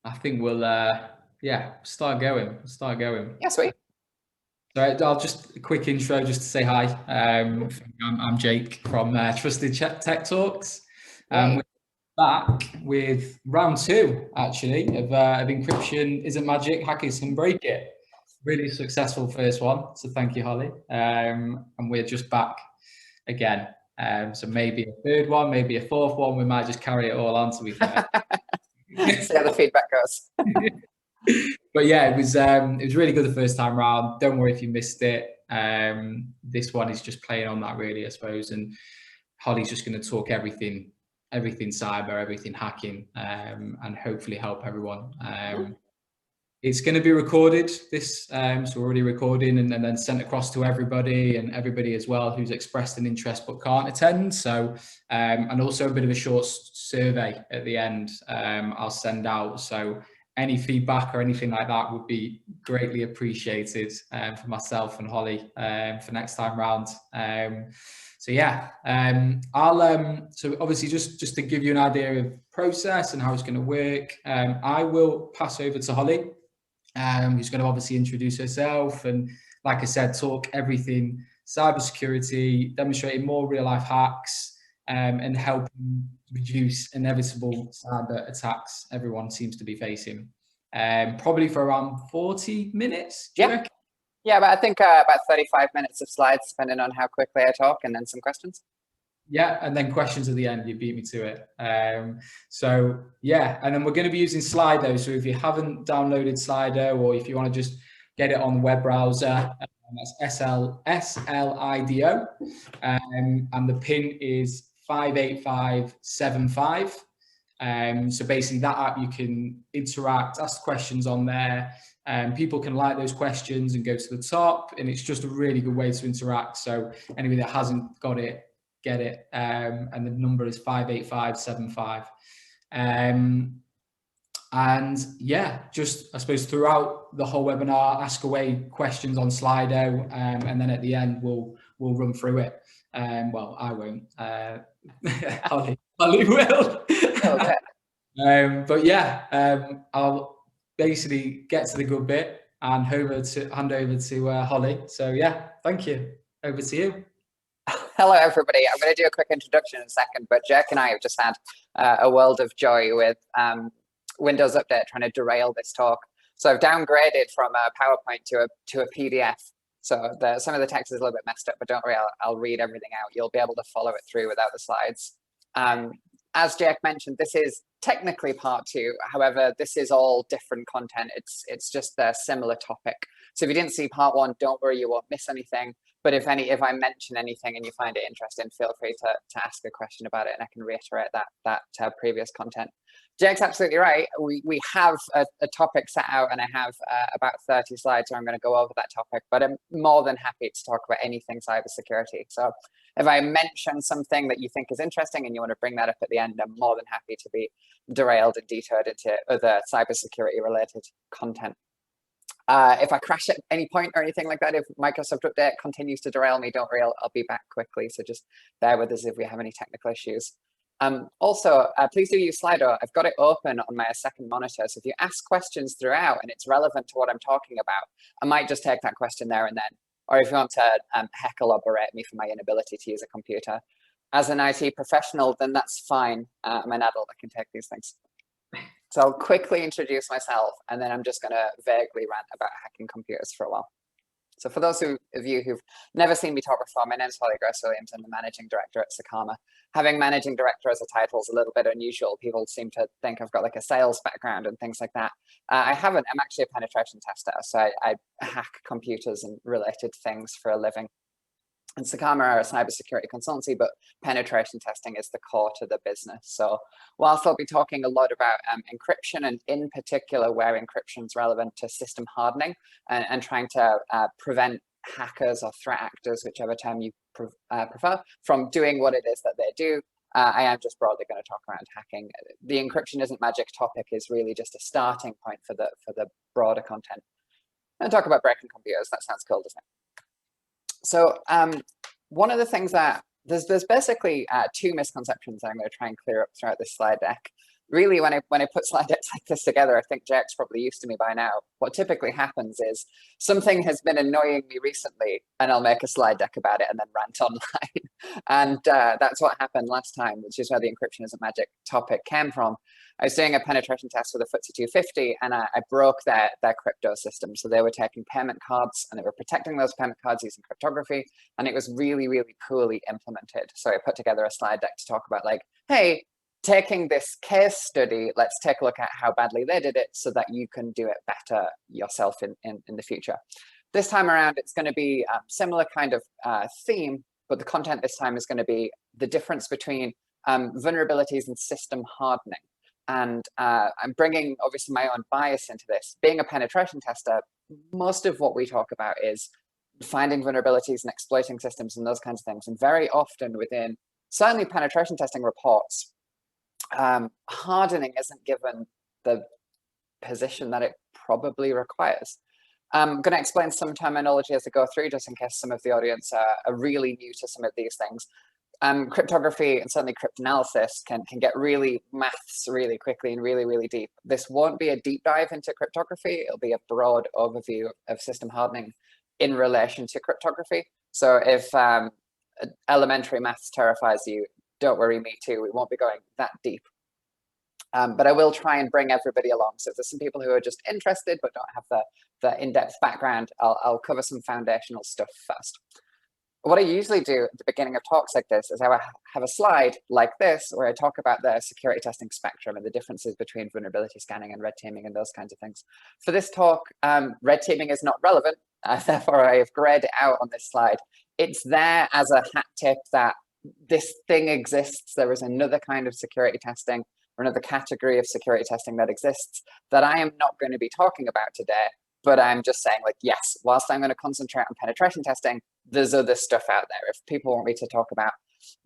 I think we'll, yeah, start going. Start going. Yeah, sweet. So I'll just a quick intro just to say hi. I'm Jake from Trusted Tech Talks. We're back with round 2, actually, of Encryption Isn't Magic, Hackers Can Break It. Really successful first one, so thank you, Holly. And we're just back again. So maybe a third one, maybe a fourth one. We might just carry it all on, to be fair. See how the feedback goes. But yeah, it was really good the first time round. Don't worry if you missed it. This one is just playing on that, really, I suppose. And Holly's just going to talk everything cyber, everything hacking, and hopefully help everyone. It's going to be recorded, so we're already recording and then sent across to everybody, and everybody as well who's expressed an interest but can't attend. So, and also a bit of a short survey at the end I'll send out. So any feedback or anything like that would be greatly appreciated for myself and Holly for next time round. So yeah, so obviously just to give you an idea of process and how it's going to work, I will pass over to Holly, who's going to obviously introduce herself and, like I said, talk everything cybersecurity, demonstrating more real life hacks, and helping reduce inevitable cyber attacks everyone seems to be facing. Probably for around 40 minutes. Do you reckon? Yeah, but I think about 35 minutes of slides, depending on how quickly I talk, and then some questions. Yeah, and then questions at the end. You beat me to it. So yeah, and then we're going to be using Slido. So if you haven't downloaded Slido, or if you want to just get it on the web browser, that's Slido, and the pin is 58575. So basically that app, you can interact, ask questions on there, and people can like those questions and go to the top, and it's just a really good way to interact. So anybody that hasn't got it, get it, and the number is 58575. And yeah, just I suppose throughout the whole webinar, ask away questions on Slido, and then at the end we'll run through it. Well, I won't. Holly will. Okay. But yeah, I'll basically get to the good bit and hand over to Holly. So yeah, thank you. Over to you. Hello, everybody. I'm going to do a quick introduction in a second, but Jack and I have just had a world of joy with Windows Update trying to derail this talk. So I've downgraded from a PowerPoint to a PDF. So some of the text is a little bit messed up, but don't worry, I'll read everything out. You'll be able to follow it through without the slides. As Jack mentioned, this is technically part 2. However, this is all different content. It's just a similar topic. So if you didn't see part 1, don't worry, you won't miss anything. But if I mention anything and you find it interesting, feel free to ask a question about it, and I can reiterate that previous content. Jake's absolutely right. We have a topic set out, and I have about 30 slides, so I'm going to go over that topic. But I'm more than happy to talk about anything cybersecurity. So if I mention something that you think is interesting and you want to bring that up at the end, I'm more than happy to be derailed and detoured into other cybersecurity related content. If I crash at any point or anything like that, if Microsoft Update continues to derail me, don't worry, I'll be back quickly. So just bear with us if we have any technical issues. Also, please do use Slido. I've got it open on my second monitor. So if you ask questions throughout and it's relevant to what I'm talking about, I might just take that question there and then. Or if you want to heckle or berate me for my inability to use a computer as an IT professional, then that's fine. I'm an adult, I can take these things. So I'll quickly introduce myself, and then I'm just going to vaguely rant about hacking computers for a while. So for those of you who've never seen me talk before, my name is Holly Gross-Williams. I'm the managing director at Sakama. Having managing director as a title is a little bit unusual. People seem to think I've got like a sales background and things like that. I haven't. I'm actually a penetration tester. So I hack computers and related things for a living. And Sakama are a cybersecurity consultancy, but penetration testing is the core to the business. So whilst I'll be talking a lot about encryption, and in particular where encryption is relevant to system hardening and trying to prevent hackers or threat actors, whichever term you prefer, from doing what it is that they do, I am just broadly going to talk around hacking. The encryption isn't magic topic is really just a starting point for the broader content. And talk about breaking computers. That sounds cool, doesn't it? So one of the things that there's basically 2 misconceptions that I'm going to try and clear up throughout this slide deck. really, when I put slide decks like this together, I think Jack's probably used to me by now. What typically happens is something has been annoying me recently, and I'll make a slide deck about it and then rant online. And that's what happened last time, which is where the encryption isn't magic topic came from. I was doing a penetration test with a FTSE 250, and I broke their crypto system. So they were taking payment cards, and they were protecting those payment cards using cryptography, and it was really, really poorly implemented. So I put together a slide deck to talk about, like, hey, taking this case study, let's take a look at how badly they did it so that you can do it better yourself in the future. This time around, it's going to be a similar kind of theme, but the content this time is going to be the difference between vulnerabilities and system hardening. And I'm bringing, obviously, my own bias into this. Being a penetration tester, most of what we talk about is finding vulnerabilities and exploiting systems and those kinds of things. And very often within, certainly penetration testing reports, hardening isn't given the position that it probably requires. I'm going to explain some terminology as I go through, just in case some of the audience are really new to some of these things. Cryptography and certainly cryptanalysis can get really maths really quickly and really, really deep. This won't be a deep dive into cryptography. It'll be a broad overview of system hardening in relation to cryptography. So if elementary maths terrifies you, don't worry, me too. We won't be going that deep. But I will try and bring everybody along. So if there's some people who are just interested but don't have the in-depth background, I'll cover some foundational stuff first. What I usually do at the beginning of talks like this is I have a slide like this where I talk about the security testing spectrum and the differences between vulnerability scanning and red teaming and those kinds of things. For this talk, red teaming is not relevant. Therefore, I have grayed it out on this slide. It's there as a hat tip that this thing exists. There is another kind of security testing or another category of security testing that exists that I am not going to be talking about today. But I'm just saying, like, yes, whilst I'm going to concentrate on penetration testing, there's other stuff out there. If people want me to talk about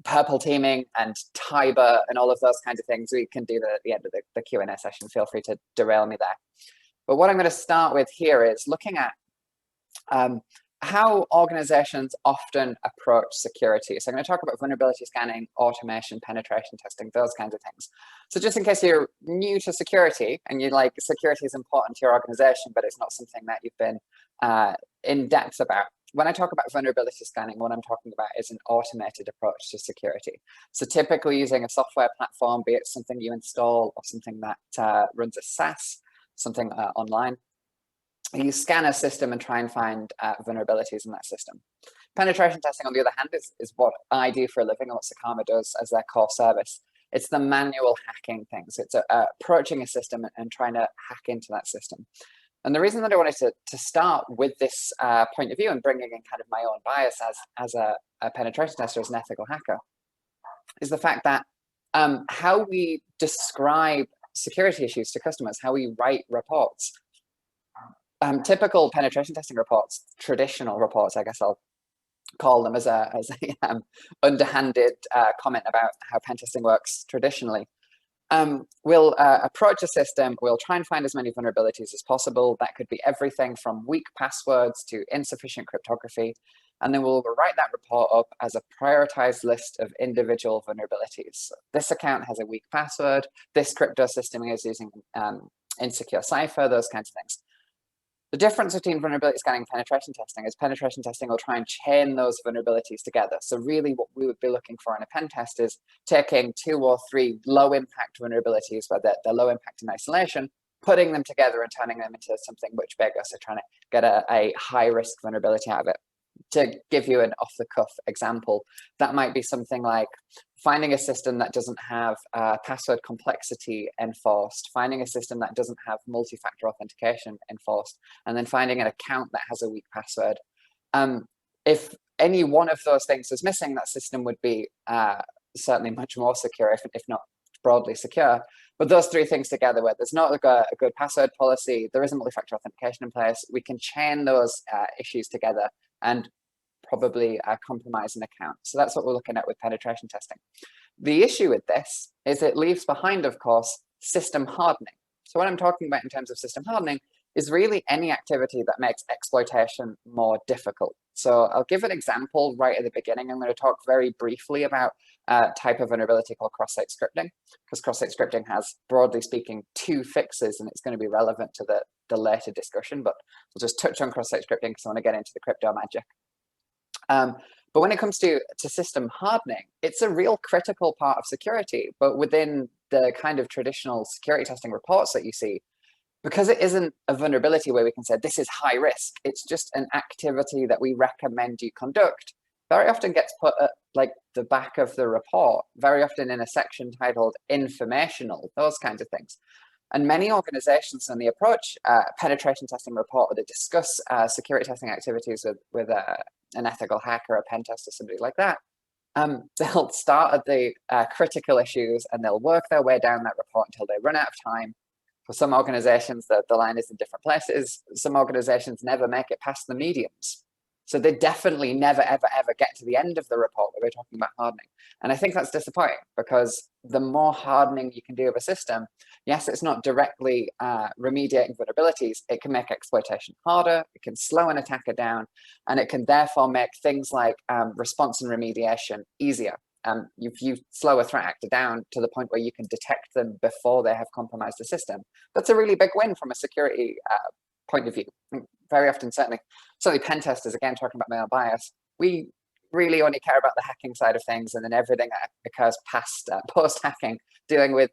purple teaming and Tiber and all of those kinds of things, we can do that at the end of the Q&A session. Feel free to derail me there. But what I'm going to start with here is looking at how organizations often approach security. So I'm going to talk about vulnerability scanning, automation, penetration testing, those kinds of things. So just in case you're new to security and you're like, security is important to your organization, but it's not something that you've been in depth about. When I talk about vulnerability scanning, what I'm talking about is an automated approach to security. So typically using a software platform, be it something you install or something that runs a SaaS, something online, you scan a system and try and find vulnerabilities in that system. Penetration testing, on the other hand, is what I do for a living and what Sakama does as their core service. It's the manual hacking things. It's approaching a system and trying to hack into that system. And the reason that I wanted to start with this point of view and bringing in kind of my own bias as a penetration tester, as an ethical hacker, is the fact that how we describe security issues to customers, how we write reports, typical penetration testing reports, traditional reports, I guess I'll call them as a underhanded comment about how pen testing works traditionally. We'll approach a system, we'll try and find as many vulnerabilities as possible. That could be everything from weak passwords to insufficient cryptography. And then we'll write that report up as a prioritized list of individual vulnerabilities. This account has a weak password. This crypto system is using insecure cipher, those kinds of things. The difference between vulnerability scanning and penetration testing is penetration testing will try and chain those vulnerabilities together. So really what we would be looking for in a pen test is taking 2 or 3 low impact vulnerabilities where they're low impact in isolation, putting them together and turning them into something much bigger. So trying to get a high risk vulnerability out of it. To give you an off-the-cuff example, that might be something like finding a system that doesn't have password complexity enforced, finding a system that doesn't have multi-factor authentication enforced, and then finding an account that has a weak password. If any one of those things is missing, that system would be certainly much more secure, if not broadly secure. But those 3 things together, where there's not a good password policy, there isn't multi-factor authentication in place, we can chain those issues together and probably compromise an account. So that's what we're looking at with penetration testing. The issue with this is it leaves behind, of course, system hardening. So what I'm talking about in terms of system hardening is really any activity that makes exploitation more difficult. So I'll give an example right at the beginning. I'm going to talk very briefly about a type of vulnerability called cross-site scripting, because cross-site scripting has, broadly speaking, 2 fixes, and it's going to be relevant to the later discussion, but we'll just touch on cross-site scripting because I want to get into the crypto magic. But when it comes to system hardening, it's a real critical part of security, but within the kind of traditional security testing reports that you see, because it isn't a vulnerability where we can say this is high risk, it's just an activity that we recommend you conduct, very often gets put at like the back of the report, very often in a section titled informational, those kinds of things. And many organizations, when they approach penetration testing report, or they discuss security testing activities with an ethical hacker, a pen tester, somebody like that, they'll start at the critical issues and they'll work their way down that report until they run out of time. For some organizations, the line is in different places. Some organizations never make it past the mediums. So they definitely never, ever, ever get to the end of the report where we're talking about hardening. And I think that's disappointing, because the more hardening you can do of a system, yes, it's not directly remediating vulnerabilities. It can make exploitation harder, it can slow an attacker down, and it can therefore make things like response and remediation easier. If you slow a threat actor down to the point where you can detect them before they have compromised the system, that's a really big win from a security point of view. Very often, certainly pen testers, again, talking about male bias, we really only care about the hacking side of things, and then everything that occurs past post-hacking, dealing with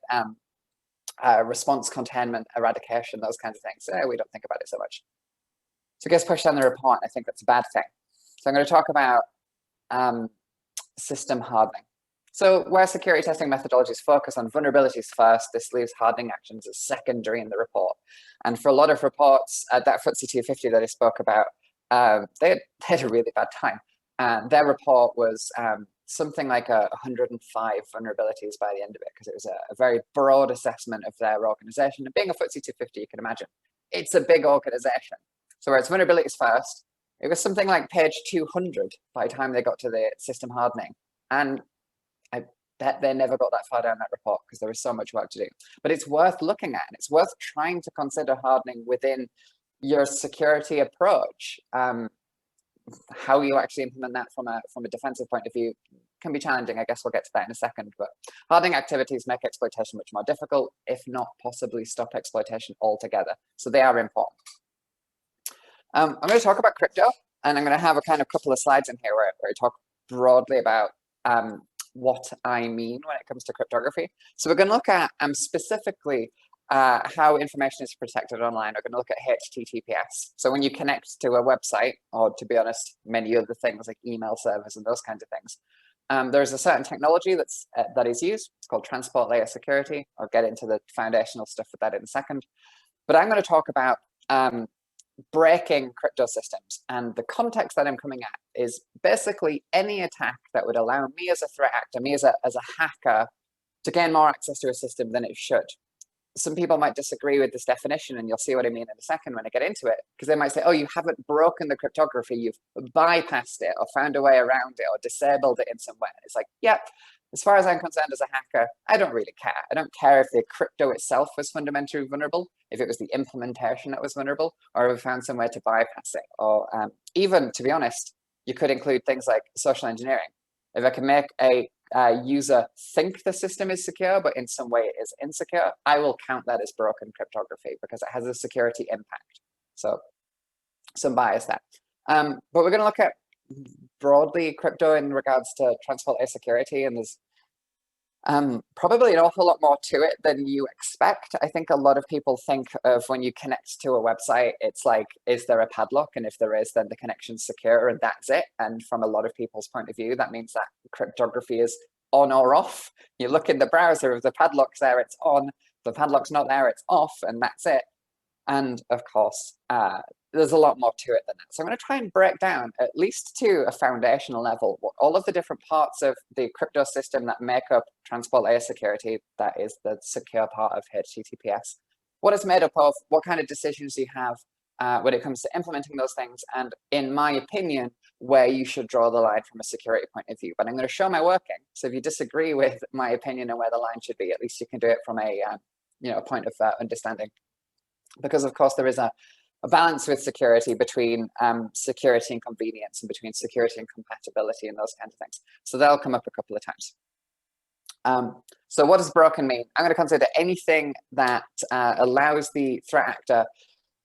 response containment, eradication, those kinds of things. We don't think about it so much. So it gets pushed down the report, and I think that's a bad thing. So I'm going to talk about system hardening. So where security testing methodologies focus on vulnerabilities first, this leaves hardening actions as secondary in the report. And for a lot of reports, that FTSE 250 that I spoke about, they had a really bad time. Their report was something like 105 vulnerabilities by the end of it, because it was a very broad assessment of their organization. And being a FTSE 250, you can imagine, it's a big organization. So where it's vulnerabilities first, it was something like page 200 by the time they got to the system hardening. And I bet they never got that far down that report, because there is so much work to do. But it's worth looking at, and it's worth trying to consider hardening within your security approach. How you actually implement that from a defensive point of view can be challenging. I guess we'll get to that in a second. But hardening activities make exploitation much more difficult, if not possibly stop exploitation altogether. So they are important. I'm going to talk about crypto, and I'm going to have a kind of couple of slides in here where I talk broadly about what I mean when it comes to cryptography. So we're going to look at specifically how information is protected online. We're going to look at HTTPS. So when you connect to a website, or to be honest, many other things like email servers and those kinds of things, there's a certain technology that is used. It's called transport layer security. I'll get into the foundational stuff with that in a second. But I'm going to talk about breaking crypto systems, and the context that I'm coming at is basically any attack that would allow me as a threat actor, me as a hacker, to gain more access to a system than it should. Some people might disagree with this definition, and you'll see what I mean in a second when I get into it, because they might say, oh, you haven't broken the cryptography, you've bypassed it or found a way around it or disabled it in some way. It's like, yeah, as far as I'm concerned as a hacker, I don't really care. I don't care if the crypto itself was fundamentally vulnerable, if it was the implementation that was vulnerable, or if we found some way to bypass it. Or even, to be honest, you could include things like social engineering. If I can make a user think the system is secure, but in some way it is insecure, I will count that as broken cryptography, because it has a security impact. So some bias there. But we're going to look at broadly crypto in regards to transport layer security, and there's probably an awful lot more to it than you expect. I think a lot of people think of when you connect to a website, it's like, is there a padlock? And if there is, then the connection's secure and that's it. And from a lot of people's point of view, that means that cryptography is on or off. You look in the browser, if the padlock's there, it's on. If the padlock's not there, it's off, and that's it. And of course, there's a lot more to it than that. So I'm going to try and break down, at least to a foundational level, what all of the different parts of the crypto system that make up transport layer security, that is the secure part of HTTPS, what it's made up of, what kind of decisions you have when it comes to implementing those things, and in my opinion, where you should draw the line from a security point of view. But I'm going to show my working. So if you disagree with my opinion on where the line should be, at least you can do it from a point of understanding. Because of course there is a a balance with security between security and convenience, and between security and compatibility, and those kinds of things. So that'll come up a couple of times. So what does broken mean? I'm going to consider anything that allows the threat actor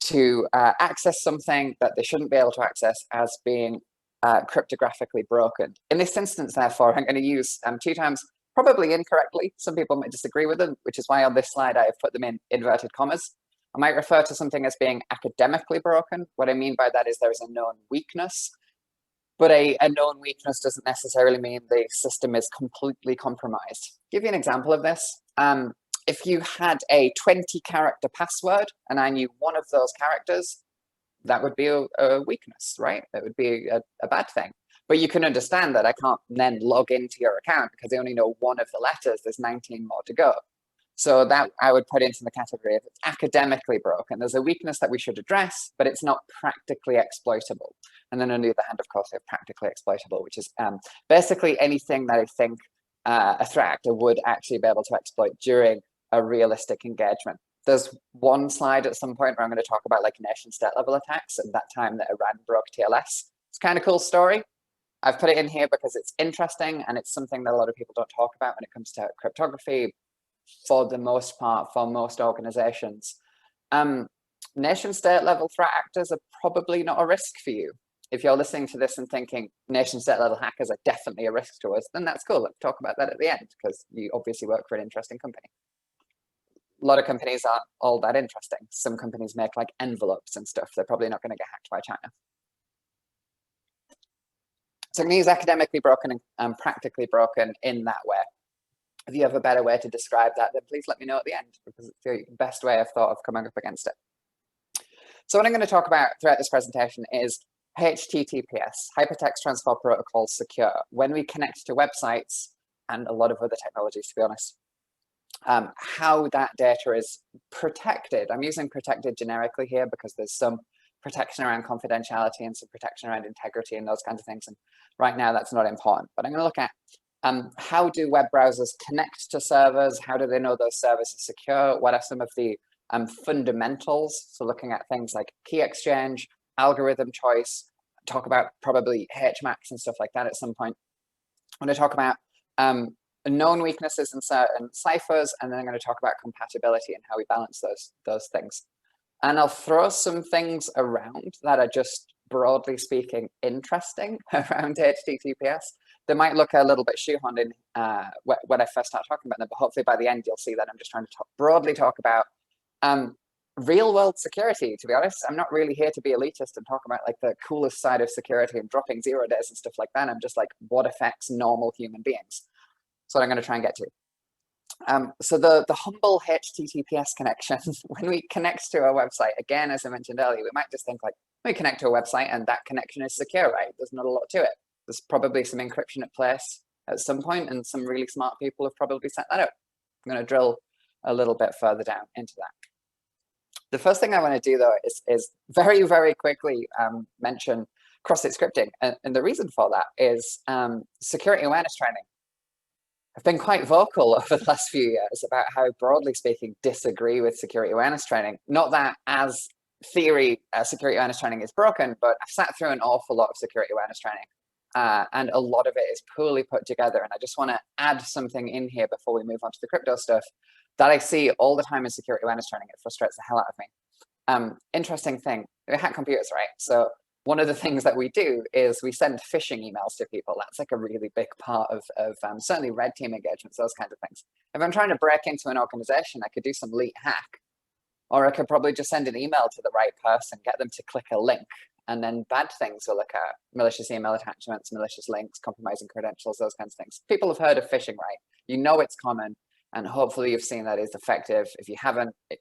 to access something that they shouldn't be able to access as being cryptographically broken. In this instance, therefore, I'm going to use two terms, probably incorrectly. Some people might disagree with them, which is why on this slide I have put them in inverted commas. I might refer to something as being academically broken. What I mean by that is there is a known weakness, but a known weakness doesn't necessarily mean the system is completely compromised. Give you an example of this. If you had a 20-character password and I knew one of those characters, that would be a weakness, right? That would be a bad thing. But you can understand that I can't then log into your account because I only know one of the letters. There's 19 more to go. So that I would put into the category of it's academically broken. There's a weakness that we should address, but it's not practically exploitable. And then on the other hand, of course, we have practically exploitable, which is basically anything that I think a threat actor would actually be able to exploit during a realistic engagement. There's one slide at some point where I'm going to talk about like nation state level attacks and that time that Iran broke TLS. It's kind of cool story. I've put it in here because it's interesting and it's something that a lot of people don't talk about when it comes to cryptography for the most part, for most organizations. Nation state level threat actors are probably not a risk for you. If you're listening to this and thinking nation state level hackers are definitely a risk to us, then that's cool. Let's talk about that at the end because you obviously work for an interesting company. A lot of companies aren't all that interesting. Some companies make like envelopes and stuff. They're probably not going to get hacked by China. So I'm going to use academically broken and practically broken in that way. If you have a better way to describe that, then please let me know at the end because it's the best way I've thought of coming up against it. So what I'm going to talk about throughout this presentation is HTTPS, Hypertext Transfer Protocol Secure. When we connect to websites and a lot of other technologies, to be honest, how that data is protected. I'm using protected generically here because there's some protection around confidentiality and some protection around integrity and those kinds of things. And right now that's not important, but I'm going to look at how do web browsers connect to servers? How do they know those servers are secure? What are some of the fundamentals? So looking at things like key exchange, algorithm choice, talk about probably HMACs and stuff like that at some point. I'm going to talk about known weaknesses in certain ciphers, and then I'm going to talk about compatibility and how we balance those things. And I'll throw some things around that are just broadly speaking interesting around HTTPS. They might look a little bit shoehorned in when I first start talking about them, but hopefully by the end you'll see that I'm just trying to broadly talk about real world security. To be honest, I'm not really here to be elitist and talk about like the coolest side of security and dropping 0 days and stuff like that. I'm just like what affects normal human beings. That's what I'm going to try and get to. So the humble HTTPS connection, when we connect to a website, again, as I mentioned earlier, we might just think like, we connect to a website and that connection is secure, right? There's not a lot to it. There's probably some encryption at place at some point, and some really smart people have probably set that up. I'm going to drill a little bit further down into that. The first thing I want to do, though, is very, very quickly mention cross-site scripting. And the reason for that is security awareness training. I've been quite vocal over the last few years about how, broadly speaking, disagree with security awareness training. Not that as theory, security awareness training is broken, but I've sat through an awful lot of security awareness training. And a lot of it is poorly put together. And I just want to add something in here before we move on to the crypto stuff that I see all the time in security awareness training. It frustrates the hell out of me. Interesting thing, we hack computers, right? So one of the things that we do is we send phishing emails to people. That's like a really big part of certainly red team engagements, those kinds of things. If I'm trying to break into an organization, I could do some elite hack, or I could probably just send an email to the right person, get them to click a link, and then bad things will occur. Malicious email attachments, malicious links, compromising credentials, those kinds of things. People have heard of phishing, right? You know it's common, and hopefully you've seen that it's effective. If you haven't, it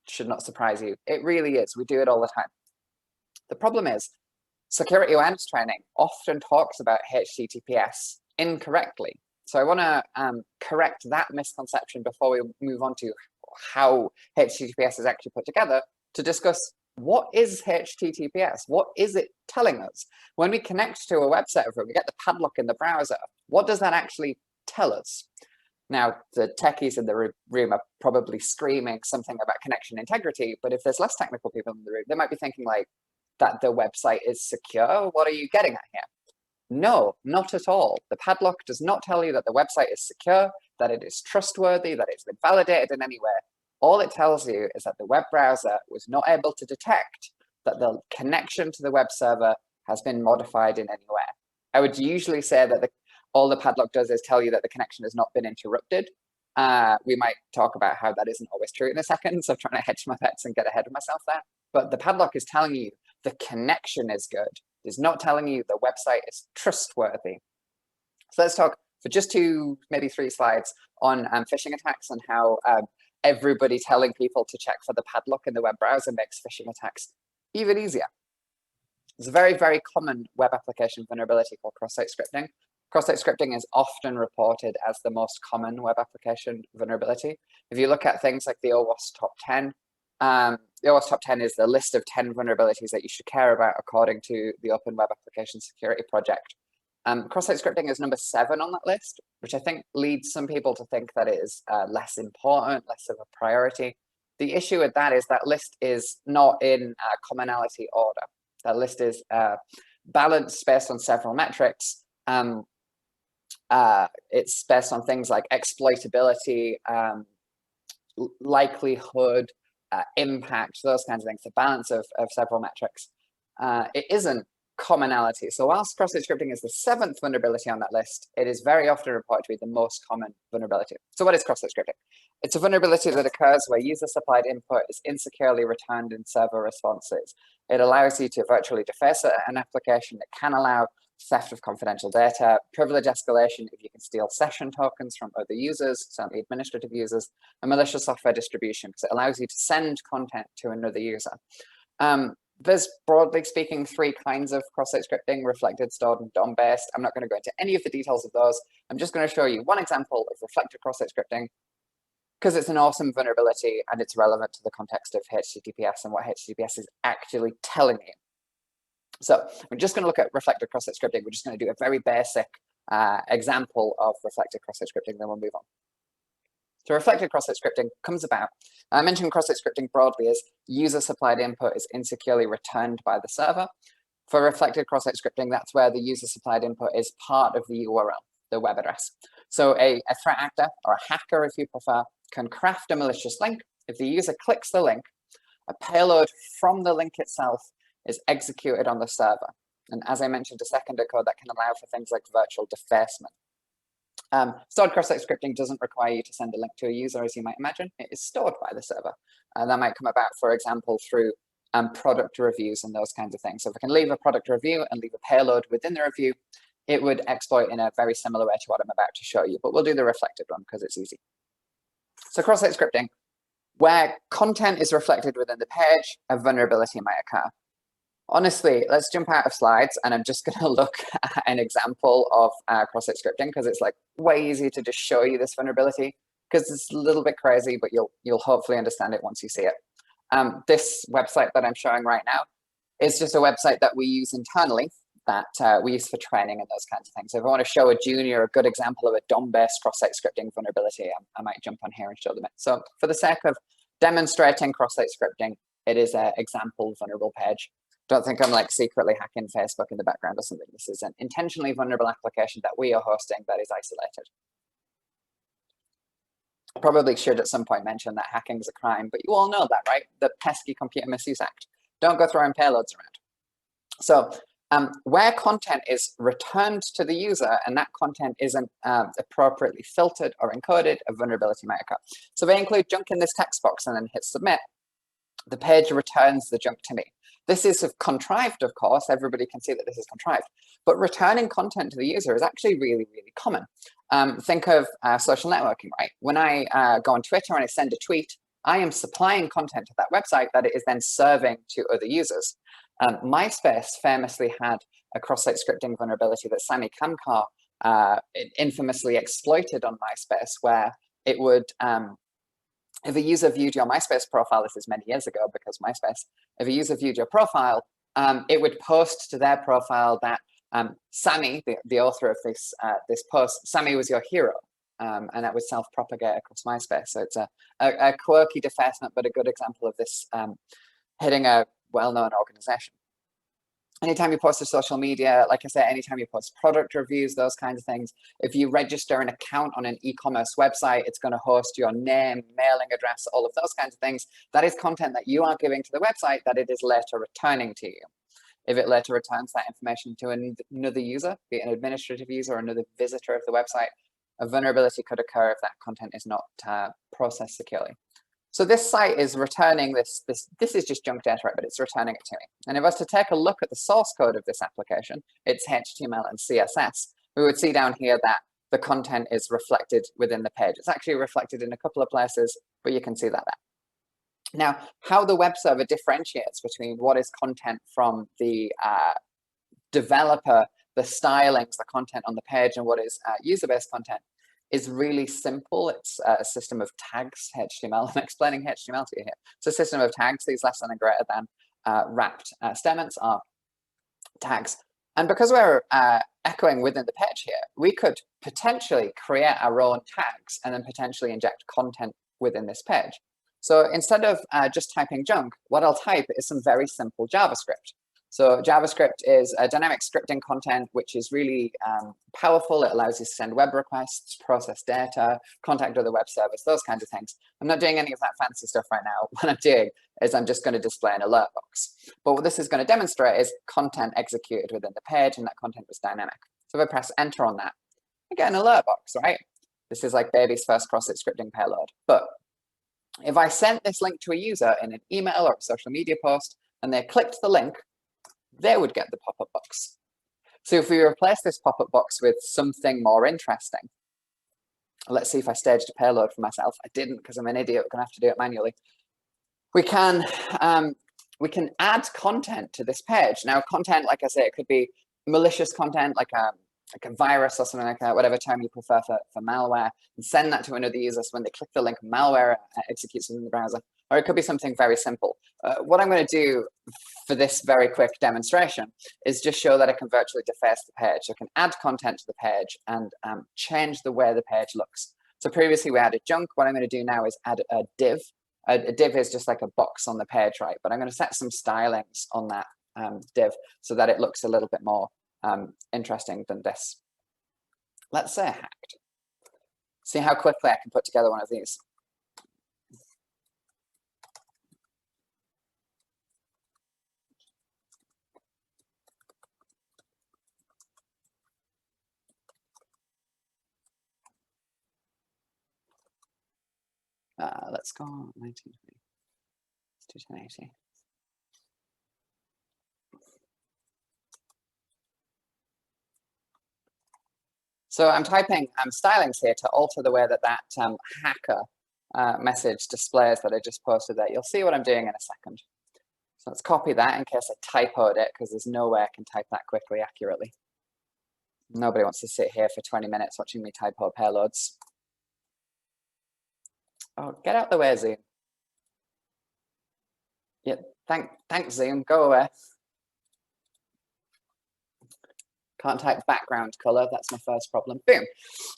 should not surprise you. It really is. We do it all the time. The problem is, security awareness training often talks about HTTPS incorrectly. So I want to correct that misconception before we move on to how HTTPS is actually put together to discuss what is HTTPS? What is it telling us? When we connect to a web server, we get the padlock in the browser. What does that actually tell us? Now, the techies in the room are probably screaming something about connection integrity, but if there's less technical people in the room, they might be thinking like that the website is secure. What are you getting at here? No, not at all. The padlock does not tell you that the website is secure, that it is trustworthy, that it's been validated in any way. All it tells you is that the web browser was not able to detect that the connection to the web server has been modified in any way. I would usually say that all the padlock does is tell you that the connection has not been interrupted. We might talk about how that isn't always true in a second, so I'm trying to hedge my bets and get ahead of myself there. But the padlock is telling you the connection is good. It's not telling you the website is trustworthy. So let's talk for just 2, maybe 3 slides on phishing attacks and how everybody telling people to check for the padlock in the web browser makes phishing attacks even easier. There's a very, very common web application vulnerability called cross-site scripting. Cross-site scripting is often reported as the most common web application vulnerability. If you look at things like the OWASP top 10, the OWASP top 10 is the list of 10 vulnerabilities that you should care about according to the Open Web Application Security Project. Cross-site scripting is number 7 on that list, which I think leads some people to think that it is less important, less of a priority. The issue with that is that list is not in commonality order. That list is balanced based on several metrics. It's based on things like exploitability, likelihood, impact, those kinds of things, the balance of several metrics. It isn't commonality. So whilst cross-site scripting is the 7th vulnerability on that list, it is very often reported to be the most common vulnerability. So what is cross-site scripting? It's a vulnerability that occurs where user-supplied input is insecurely returned in server responses. It allows you to virtually deface an application. It can allow theft of confidential data, privilege escalation if you can steal session tokens from other users, certainly administrative users, and malicious software distribution because it allows you to send content to another user. There's, broadly speaking, 3 kinds of cross-site scripting: reflected, stored, and DOM-based. I'm not going to go into any of the details of those. I'm just going to show you one example of reflected cross-site scripting because it's an awesome vulnerability and it's relevant to the context of HTTPS and what HTTPS is actually telling you. So we're just going to look at reflected cross-site scripting. We're just going to do a very basic example of reflected cross-site scripting, then we'll move on. So reflected cross-site scripting comes about. I mentioned cross-site scripting broadly as user-supplied input is insecurely returned by the server. For reflected cross-site scripting, that's where the user-supplied input is part of the URL, the web address. So a threat actor, or a hacker if you prefer, can craft a malicious link. If the user clicks the link, a payload from the link itself is executed on the server. And as I mentioned a second ago, that can allow for things like virtual defacement. Stored cross-site scripting doesn't require you to send a link to a user, as you might imagine. It is stored by the server. That might come about, for example, through product reviews and those kinds of things. So if I can leave a product review and leave a payload within the review, it would exploit in a very similar way to what I'm about to show you. But we'll do the reflected one because it's easy. So cross-site scripting, where content is reflected within the page, a vulnerability might occur. Honestly, let's jump out of slides and I'm just going to look at an example of cross-site scripting because it's like way easier to just show you this vulnerability because it's a little bit crazy, but you'll hopefully understand it once you see it. This website that I'm showing right now is just a website that we use internally that we use for training and those kinds of things. So if I want to show a junior a good example of a DOM-based cross-site scripting vulnerability, I might jump on here and show them it. So for the sake of demonstrating cross-site scripting, it is an example vulnerable page. Don't think I'm like secretly hacking Facebook in the background or something. This is an intentionally vulnerable application that we are hosting that is isolated. Probably should at some point mention that hacking is a crime, but you all know that, right? The pesky Computer Misuse Act. Don't go throwing payloads around. So where content is returned to the user and that content isn't appropriately filtered or encoded, a vulnerability might occur. So if I include junk in this text box and then hit submit, the page returns the junk to me. This is contrived, of course. Everybody can see that this is contrived. But returning content to the user is actually really, really common. Think of social networking, right? When I go on Twitter and I send a tweet, I am supplying content to that website that it is then serving to other users. MySpace famously had a cross-site scripting vulnerability that Sami Kamkar infamously exploited on MySpace, where it would if a user viewed your MySpace profile, this is many years ago because MySpace, if a user viewed your profile, it would post to their profile that Sami, the author of this post, Sami was your hero. and that would self-propagate across MySpace. So it's a quirky defacement, but a good example of this hitting a well-known organization. Anytime you post to social media, like I said, anytime you post product reviews, those kinds of things, if you register an account on an e-commerce website, it's going to host your name, mailing address, all of those kinds of things. That is content that you are giving to the website that it is later returning to you. If it later returns that information to another user, be it an administrative user or another visitor of the website, a vulnerability could occur if that content is not processed securely. So this site is returning this is just junk data, right? But it's returning it to me. And if I was to take a look at the source code of this application, it's HTML and CSS. We would see down here that the content is reflected within the page. It's actually reflected in a couple of places, but you can see that there. Now, how the web server differentiates between what is content from the developer, the stylings, the content on the page, and what is user-based content is really simple. It's a system of tags, HTML. I'm explaining HTML to you here. It's a system of tags. These less than and greater than wrapped statements are tags. And because we're echoing within the page here, we could potentially create our own tags and then potentially inject content within this page. So instead of just typing junk, what I'll type is some very simple JavaScript. So JavaScript is a dynamic scripting content, which is really powerful. It allows you to send web requests, process data, contact other web servers, those kinds of things. I'm not doing any of that fancy stuff right now. What I'm doing is I'm just going to display an alert box. But what this is going to demonstrate is content executed within the page, and that content was dynamic. So if I press enter on that, I get an alert box, right? This is like baby's first cross-site scripting payload. But if I sent this link to a user in an email or a social media post, and they clicked the link, they would get the pop-up box. So if we replace this pop-up box with something more interesting, let's see if I staged a payload for myself. I didn't because I'm an idiot. We're going to have to do it manually. We can add content to this page. Now, content, like I say, it could be malicious content, like a virus or something like that, whatever term you prefer for malware, and send that to another user. So when they click the link, malware executes within the browser. Or it could be something very simple. What I'm going to do for this very quick demonstration is just show that I can virtually deface the page. I can add content to the page and change the way the page looks. So previously we added junk. What I'm going to do now is add a div. A div is just like a box on the page, right? But I'm going to set some stylings on that div so that it looks a little bit more interesting than this. Let's say hacked. See how quickly I can put together one of these. Let's go 1920. Let's do 1080. So I'm typing stylings here to alter the way that hacker message displays that I just posted there. You'll see what I'm doing in a second. So let's copy that in case I typoed it, because there's no way I can type that quickly accurately. Nobody wants to sit here for 20 minutes watching me typo payloads. Oh, get out the way, Zoom. Yeah, thanks, Zoom. Go away. Can't type background color. That's my first problem. Boom.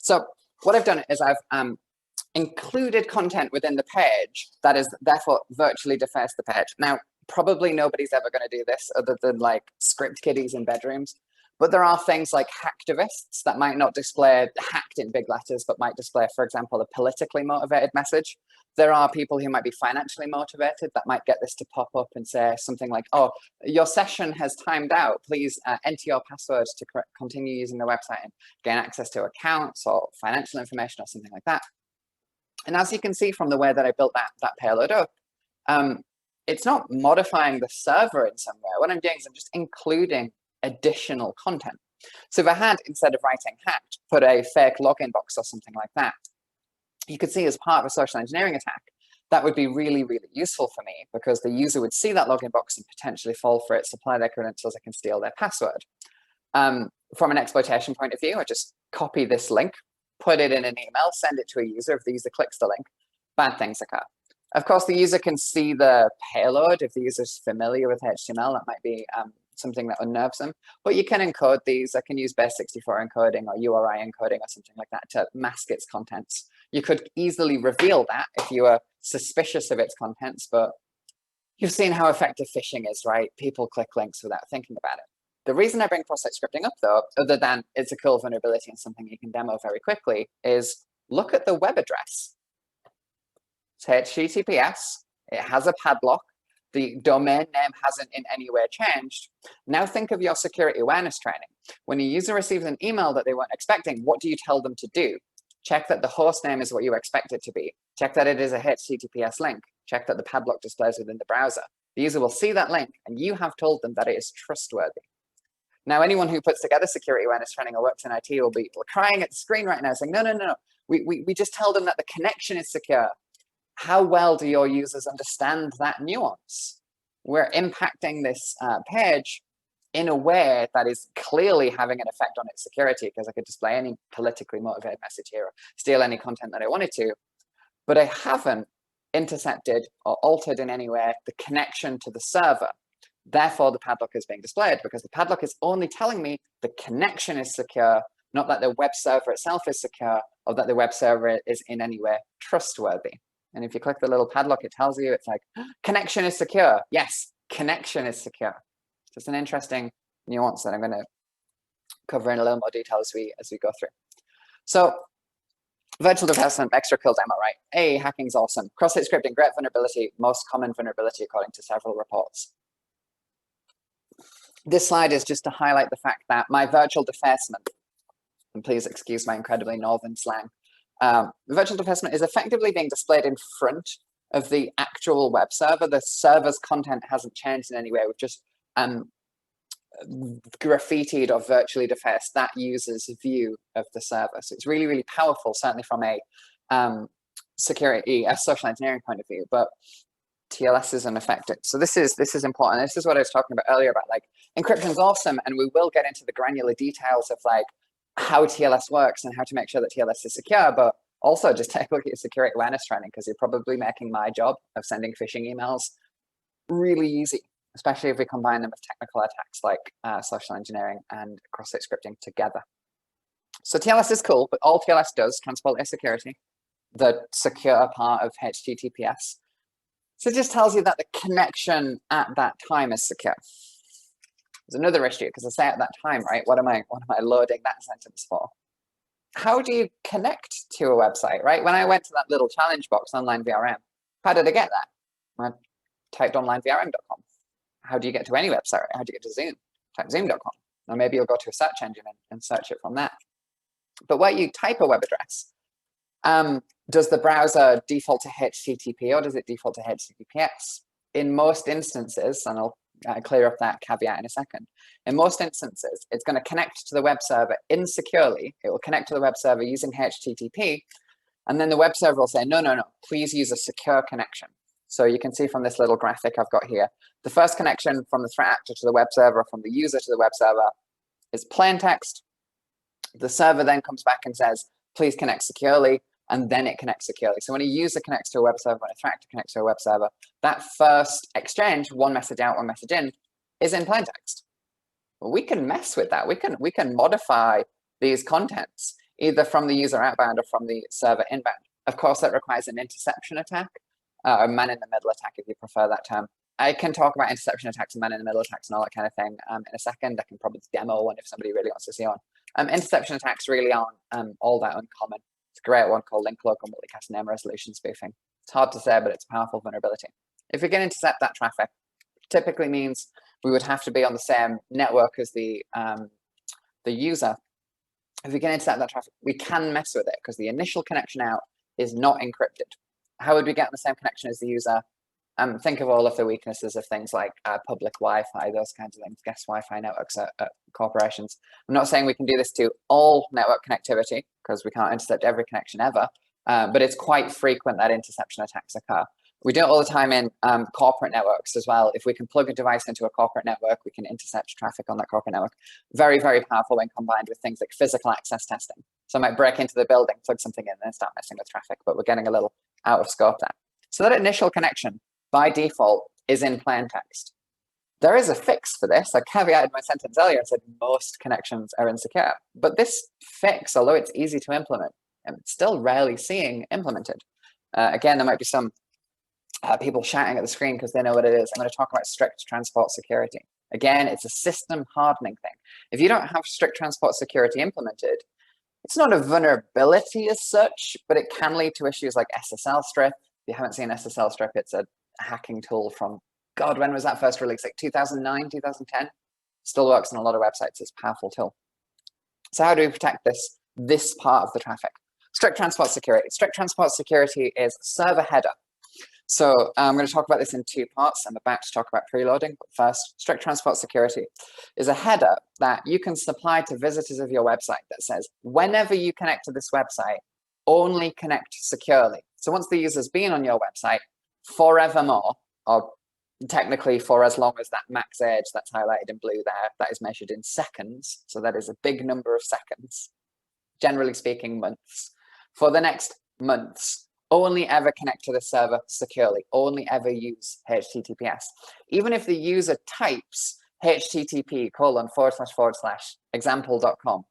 So what I've done is I've included content within the page that is therefore virtually defaced the page. Now, probably nobody's ever going to do this other than like script kiddies in bedrooms. But there are things like hacktivists that might not display hacked in big letters, but might display, for example, a politically motivated message. There are people who might be financially motivated that might get this to pop up and say something like, oh, your session has timed out. Please enter your passwords to continue using the website and gain access to accounts or financial information or something like that. And as you can see from the way that I built that payload up, it's not modifying the server in some way. What I'm doing is I'm just including additional content. So if I had, instead of writing hacked, put a fake login box or something like that, you could see as part of a social engineering attack, that would be really, really useful for me, because the user would see that login box and potentially fall for it, supply their credentials, I can steal their password. From an exploitation point of view, I just copy this link, put it in an email, send it to a user. If the user clicks the link, bad things occur. Of course, the user can see the payload. If the user is familiar with HTML, that might be something that unnerves them. But you can encode these. I can use base64 encoding or URI encoding or something like that to mask its contents. You could easily reveal that if you were suspicious of its contents, but you've seen how effective phishing is, right? People click links without thinking about it. The reason I bring cross-site scripting up, though, other than it's a cool vulnerability and something you can demo very quickly, is look at the web address. It's HTTPS. It has a padlock. The domain name hasn't in any way changed. Now think of your security awareness training. When a user receives an email that they weren't expecting, what do you tell them to do? Check that the host name is what you expect it to be. Check that it is a HTTPS link. Check that the padlock displays within the browser. The user will see that link, and you have told them that it is trustworthy. Now, anyone who puts together security awareness training or works in IT will be crying at the screen right now saying, no, no, no, no. We just tell them that the connection is secure. How well do your users understand that nuance? We're impacting this page in a way that is clearly having an effect on its security, because I could display any politically motivated message here or steal any content that I wanted to, but I haven't intercepted or altered in any way the connection to the server. Therefore, the padlock is being displayed because the padlock is only telling me the connection is secure, not that the web server itself is secure or that the web server is in any way trustworthy. And if you click the little padlock, it tells you, it's like, connection is secure. Yes, connection is secure. So it's an interesting nuance that I'm going to cover in a little more detail as we go through. So virtual defacement, extra cool demo, right? Hey, hacking's awesome. Cross-site scripting, great vulnerability, most common vulnerability according to several reports. This slide is just to highlight the fact that my virtual defacement, and please excuse my incredibly northern slang, virtual defacement is effectively being displayed in front of the actual web server. The server's content hasn't changed in any way. We've just graffitied or virtually defaced that user's view of the server. So it's really, really powerful, certainly from a security, a social engineering point of view, but TLS is unaffected. So this is important. This is what I was talking about earlier about, like, encryption is awesome, and we will get into the granular details of like how TLS works and how to make sure that TLS is secure, but also just take a look at your security awareness training, because you're probably making my job of sending phishing emails really easy, especially if we combine them with technical attacks like social engineering and cross-site scripting together. So TLS is cool, but all TLS does, transport layer security, the secure part of HTTPS. So it just tells you that the connection at that time is secure. There's another issue, because I say at that time, right? What am I loading that sentence for? How do you connect to a website, right? When I went to that little challenge box, online VRM, how did I get that? I typed onlinevrm.com. How do you get to any website? How do you get to Zoom? Type zoom.com. Or maybe you'll go to a search engine and search it from that. But where you type a web address, does the browser default to HTTP or does it default to HTTPS? In most instances, and I'll clear up that caveat in a second, in most instances, it's going to connect to the web server insecurely. It will connect to the web server using HTTP, and then the web server will say, no, no, no, please use a secure connection. So you can see from this little graphic I've got here, the first connection from the threat actor to the web server, from the user to the web server, is plain text. The server then comes back and says, please connect securely, and then it connects securely. So when a user connects to a web server, when a threat actor connects to a web server, that first exchange, one message out, one message in, is in plain text. Well, we can mess with that. We can modify these contents, either from the user outbound or from the server inbound. Of course, that requires an interception attack, or man-in-the-middle attack, if you prefer that term. I can talk about interception attacks and man-in-the-middle attacks and all that kind of thing in a second. I can probably demo one if somebody really wants to see one. Interception attacks really aren't all that uncommon. It's a great one called link local multicast name resolution spoofing. It's hard to say, but it's a powerful vulnerability. If we can intercept that traffic, typically means we would have to be on the same network as the user. If we can intercept that traffic, we can mess with it because the initial connection out is not encrypted. How would we get the same connection as the user? Think of all of the weaknesses of things like public Wi-Fi, those kinds of things, guest Wi-Fi networks at corporations. I'm not saying we can do this to all network connectivity because we can't intercept every connection ever, but it's quite frequent that interception attacks occur. We do it all the time in corporate networks as well. If we can plug a device into a corporate network, we can intercept traffic on that corporate network. Very, very powerful when combined with things like physical access testing. So I might break into the building, plug something in, and then start messing with traffic, but we're getting a little out of scope there. So that initial connection, by default, is in plain text. There is a fix for this. I caveated my sentence earlier and said most connections are insecure. But this fix, although it's easy to implement, I'm still rarely seeing implemented. Again, there might be some people shouting at the screen because they know what it is. I'm going to talk about strict transport security. Again, it's a system hardening thing. If you don't have strict transport security implemented, it's not a vulnerability as such, but it can lead to issues like SSL strip. If you haven't seen SSL strip, it's a hacking tool from, God, when was that first released? Like 2009, 2010? Still works on a lot of websites. It's a powerful tool. So how do we protect this part of the traffic? Strict transport security. Strict transport security is server header. So I'm going to talk about this in two parts. I'm about to talk about preloading, but first, strict transport security is a header that you can supply to visitors of your website that says, whenever you connect to this website, only connect securely. So once the user's been on your website, forevermore, or technically for as long as that max age that's highlighted in blue there, that is measured in seconds. So that is a big number of seconds, generally speaking, months. For the next months, only ever connect to the server securely, only ever use HTTPS. Even if the user types http://example.com,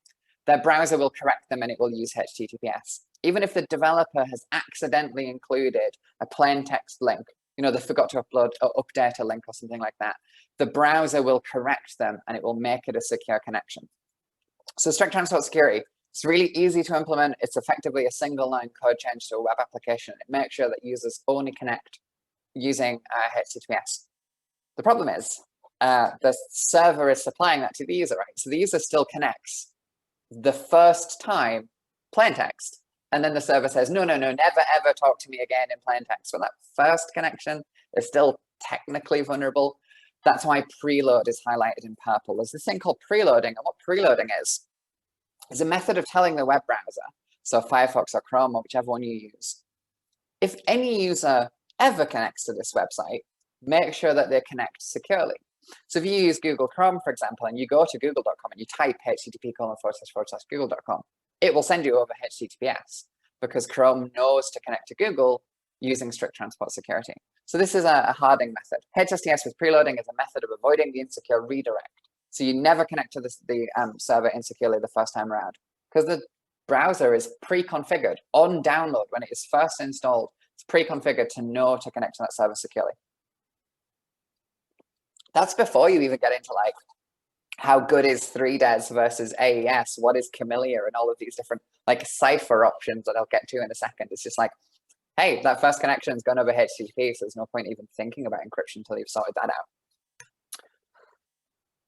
their browser will correct them and it will use HTTPS. Even if the developer has accidentally included a plain text link, you know, they forgot to upload or update a link or something like that, the browser will correct them and it will make it a secure connection. So strict transport security, it's really easy to implement. It's effectively a single line code change to a web application. It makes sure that users only connect using HTTPS. The problem is the server is supplying that to the user, right? So the user still connects the first time plain text. And then the server says, no, never ever talk to me again in plain text. So that first connection is still technically vulnerable. That's why preload is highlighted in purple. There's this thing called preloading. And what preloading is a method of telling the web browser, so Firefox or Chrome or whichever one you use, if any user ever connects to this website, make sure that they connect securely. So if you use Google Chrome, for example, and you go to google.com and you type http://google.com, it will send you over HTTPS because Chrome knows to connect to Google using strict transport security. So this is a hardening method. HSTS with preloading is a method of avoiding the insecure redirect. So you never connect to the server insecurely the first time around because the browser is pre-configured on download. When it is first installed, it's pre-configured to know to connect to that server securely. That's before you even get into like how good is 3DES versus AES, what is Camellia, and all of these different like cipher options that I'll get to in a second. It's just like, hey, that first connection is gone over HTTP, so there's no point even thinking about encryption until you've sorted that out.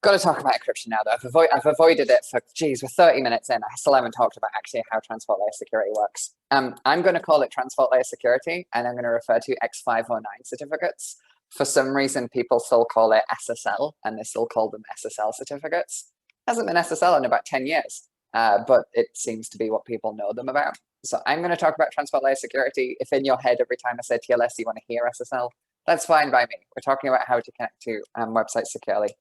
Got to talk about encryption now, though. I've avoided it for, geez, we're 30 minutes in. I still haven't talked about actually how transport layer security works. I'm going to call it transport layer security, and I'm going to refer to X.509 certificates. For some reason, people still call it SSL, and they still call them SSL certificates. It hasn't been SSL in about 10 years, but it seems to be what people know them about. So I'm going to talk about transport layer security. If in your head, every time I say TLS, you want to hear SSL, that's fine by me. We're talking about how to connect to websites securely.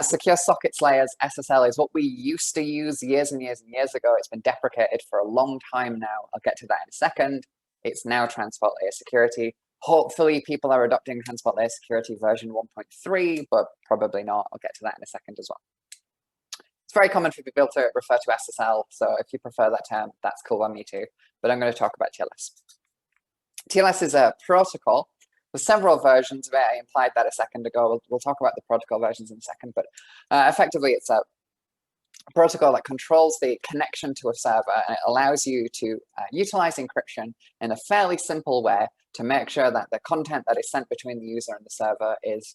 Secure sockets layers, SSL, is what we used to use years and years and years ago. It's been deprecated for a long time now. I'll get to that in a second. It's now transport layer security. Hopefully people are adopting transport layer security version 1.3, but probably not. I'll get to that in a second as well. It's very common for people to refer to SSL. So if you prefer that term, that's cool by me too. But I'm going to talk about TLS. TLS is a protocol. There's several versions of it. I implied that a second ago. We'll talk about the protocol versions in a second, but effectively it's a protocol that controls the connection to a server, and it allows you to utilize encryption in a fairly simple way to make sure that the content that is sent between the user and the server is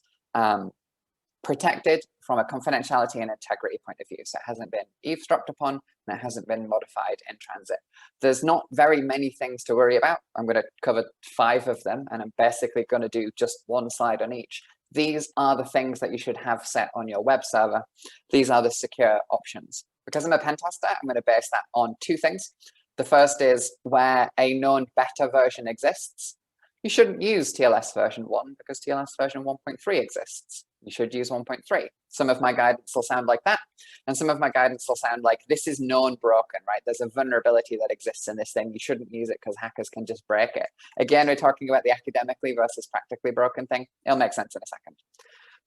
protected from a confidentiality and integrity point of view. So it hasn't been eavesdropped upon and it hasn't been modified in transit. There's not very many things to worry about. I'm going to cover 5 of them, and I'm basically going to do just one slide on each. These are the things that you should have set on your web server. These are the secure options. Because I'm a pen tester, I'm going to base that on 2 things. The first is where a known beta version exists. You shouldn't use TLS version 1 because TLS version 1.3 exists. You should use 1.3. Some of my guidance will sound like that, and some of my guidance will sound like this is known broken, right? There's a vulnerability that exists in this thing. You shouldn't use it because hackers can just break it. Again, we're talking about the academically versus practically broken thing. It'll make sense in a second.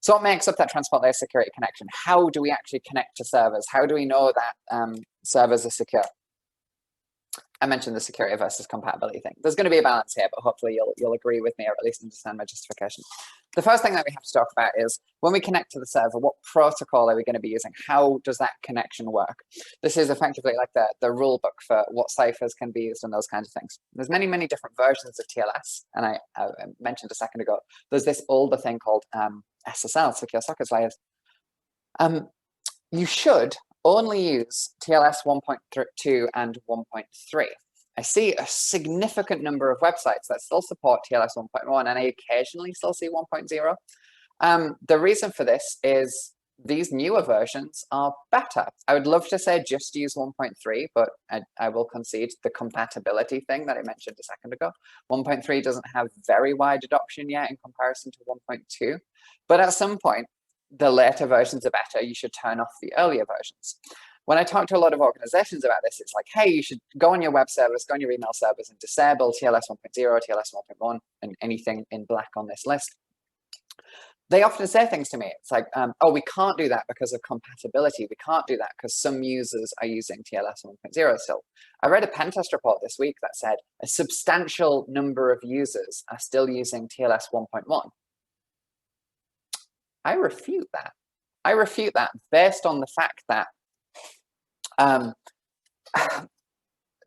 So what makes up that transport layer security connection? How do we actually connect to servers? How do we know that servers are secure? I mentioned the security versus compatibility thing. There's going to be a balance here, but hopefully you'll agree with me, or at least understand my justification. The first thing that we have to talk about is when we connect to the server, what protocol are we going to be using? How does that connection work? This is effectively like the rule book for what ciphers can be used and those kinds of things. There's many, many different versions of TLS, and I mentioned a second ago, there's this older thing called SSL, Secure Sockets Layers. You should only use TLS 1.2 and 1.3. I see a significant number of websites that still support TLS 1.1, and I occasionally still see 1.0. The reason for this is these newer versions are better. I would love to say just use 1.3, but I will concede the compatibility thing that I mentioned a second ago. 1.3 doesn't have very wide adoption yet in comparison to 1.2, but at some point, the later versions are better. You should turn off the earlier versions. When I talk to a lot of organizations about this, it's like, hey, you should go on your web servers, go on your email servers and disable TLS 1.0, TLS 1.1, and anything in black on this list. They often say things to me. It's like, oh, we can't do that because of compatibility. We can't do that because some users are using TLS 1.0 still. I read a pen test report this week that said a substantial number of users are still using TLS 1.1. I refute that. I refute that based on the fact that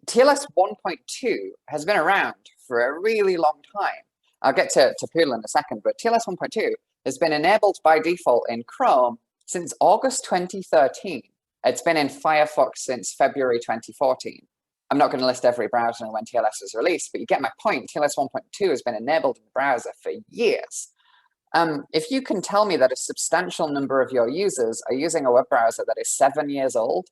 TLS 1.2 has been around for a really long time. I'll get to Poodle in a second, but TLS 1.2 has been enabled by default in Chrome since August 2013. It's been in Firefox since February 2014. I'm not going to list every browser when TLS was released, but you get my point. TLS 1.2 has been enabled in the browser for years. If you can tell me that a substantial number of your users are using a web browser that is 7 years old,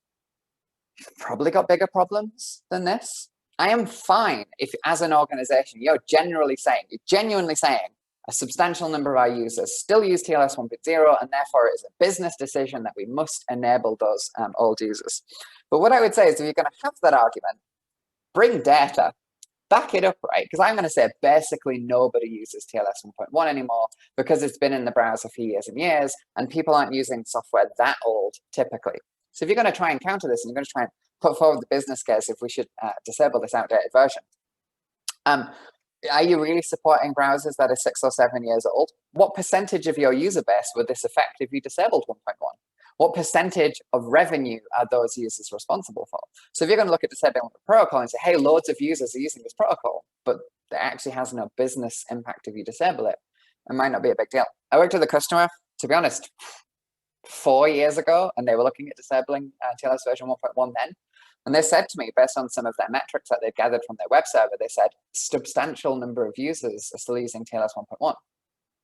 you've probably got bigger problems than this. I am fine if, as an organization, you're genuinely saying a substantial number of our users still use TLS 1.0, and therefore it is a business decision that we must enable those old users. But what I would say is, if you're going to have that argument, bring data. Back it up, right? Because I'm going to say basically nobody uses TLS 1.1 anymore because it's been in the browser for years and years, and people aren't using software that old typically. So if you're going to try and counter this, and you're going to try and put forward the business case if we should disable this outdated version, are you really supporting browsers that are 6 or 7 years old? What percentage of your user base would this affect if you disabled 1.1? What percentage of revenue are those users responsible for? So if you're going to look at disabling the protocol and say, hey, loads of users are using this protocol, but it actually has no business impact if you disable it, it might not be a big deal. I worked with a customer, to be honest, 4 years ago, and they were looking at disabling TLS version 1.1 then. And they said to me, based on some of their metrics that they've gathered from their web server, they said substantial number of users are still using TLS 1.1.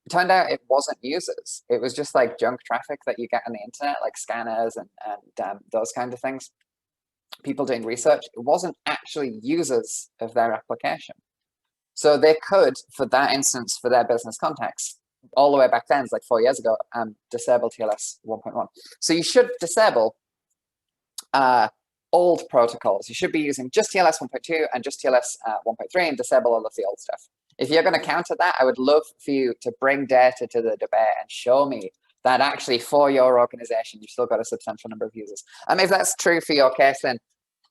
It turned out it wasn't users. It was just like junk traffic that you get on the internet, like scanners and those kinds of things. People doing research. It wasn't actually users of their application. So they could, for that instance, for their business context, all the way back then, it's like 4 years ago, disable TLS 1.1. So you should disable old protocols. You should be using just TLS 1.2 and just TLS 1.3 and disable all of the old stuff. If you're going to counter that, I would love for you to bring data to the debate and show me that actually for your organization, you've still got a substantial number of users. If that's true for your case, then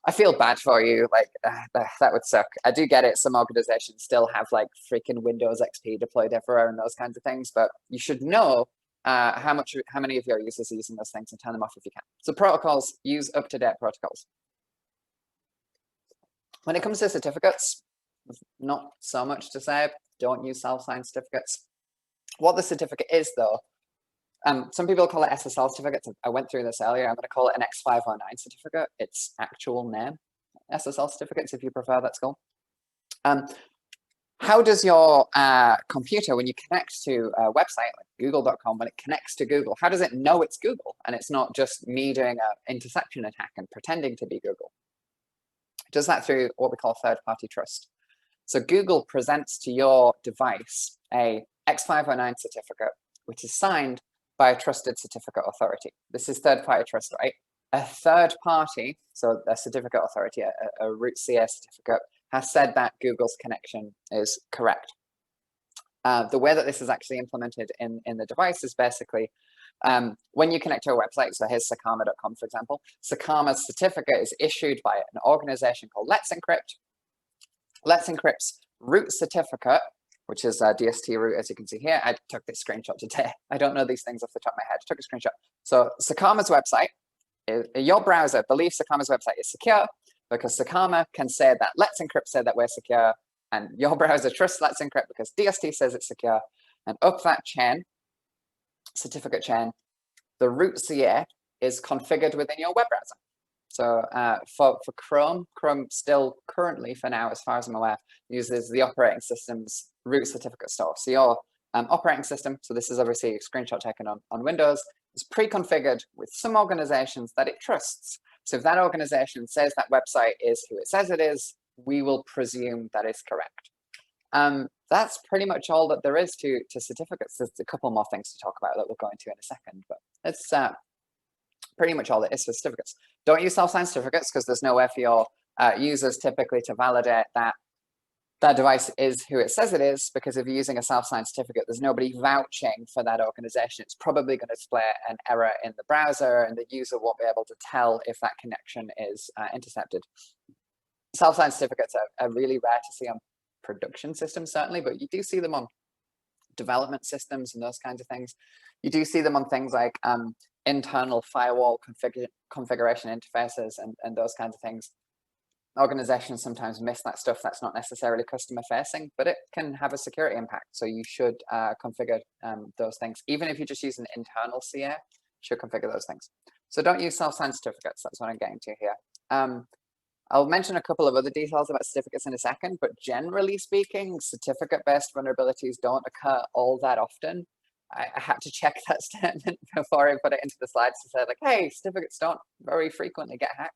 I feel bad for you. Like that would suck. I do get it. Some organizations still have like freaking Windows XP deployed everywhere and those kinds of things, but you should know how many of your users are using those things and turn them off if you can. So protocols, use up-to-date protocols. When it comes to certificates, not so much to say. Don't use self-signed certificates. What the certificate is, though, some people call it SSL certificates. I went through this earlier. I'm going to call it an X.509 certificate. Its actual name, SSL certificates, if you prefer, that's cool. How does your computer, when you connect to a website like google.com, when it connects to Google, how does it know it's Google and it's not just me doing an interception attack and pretending to be Google? It does that through what we call third-party trust. So Google presents to your device a X.509 certificate, which is signed by a trusted certificate authority. This is third-party trust, right? A third party, so a certificate authority, a root CA certificate, has said that Google's connection is correct. The way that this is actually implemented in the device is basically when you connect to a website, so here's sakama.com, for example, Sakama's certificate is issued by an organization called Let's Encrypt. Let's Encrypt's root certificate, which is DST root, as you can see here. I took this screenshot today. I don't know these things off the top of my head. I took a screenshot. So Sakama's website, your browser believes Sakama's website is secure because Sakama can say that Let's Encrypt said that we're secure, and your browser trusts Let's Encrypt because DST says it's secure. And up that chain, certificate chain, the root CA is configured within your web browser. So for Chrome still currently, for now, as far as I'm aware, uses the operating system's root certificate store. So your operating system, so this is obviously a screenshot taken on Windows, is pre-configured with some organizations that it trusts. So if that organization says that website is who it says it is, we will presume that is correct. That's pretty much all that there is to certificates. There's a couple more things to talk about that we'll go into in a second, but it's pretty much all it is for certificates. Don't use self-signed certificates because there's no way for your users typically to validate that that device is who it says it is, because if you're using a self-signed certificate, there's nobody vouching for that organization. It's probably going to display an error in the browser and the user won't be able to tell if that connection is intercepted. Self-signed certificates are really rare to see on production systems, certainly, but you do see them on development systems and those kinds of things. You do see them on things like internal firewall configuration interfaces and those kinds of things. Organizations sometimes miss that stuff that's not necessarily customer facing, but it can have a security impact. So you should configure those things. Even if you just use an internal CA, you should configure those things. So don't use self-signed certificates. That's what I'm getting to here. I'll mention a couple of other details about certificates in a second, but generally speaking, certificate-based vulnerabilities don't occur all that often. I had to check that statement before I put it into the slides to say, like, hey, certificates don't very frequently get hacked.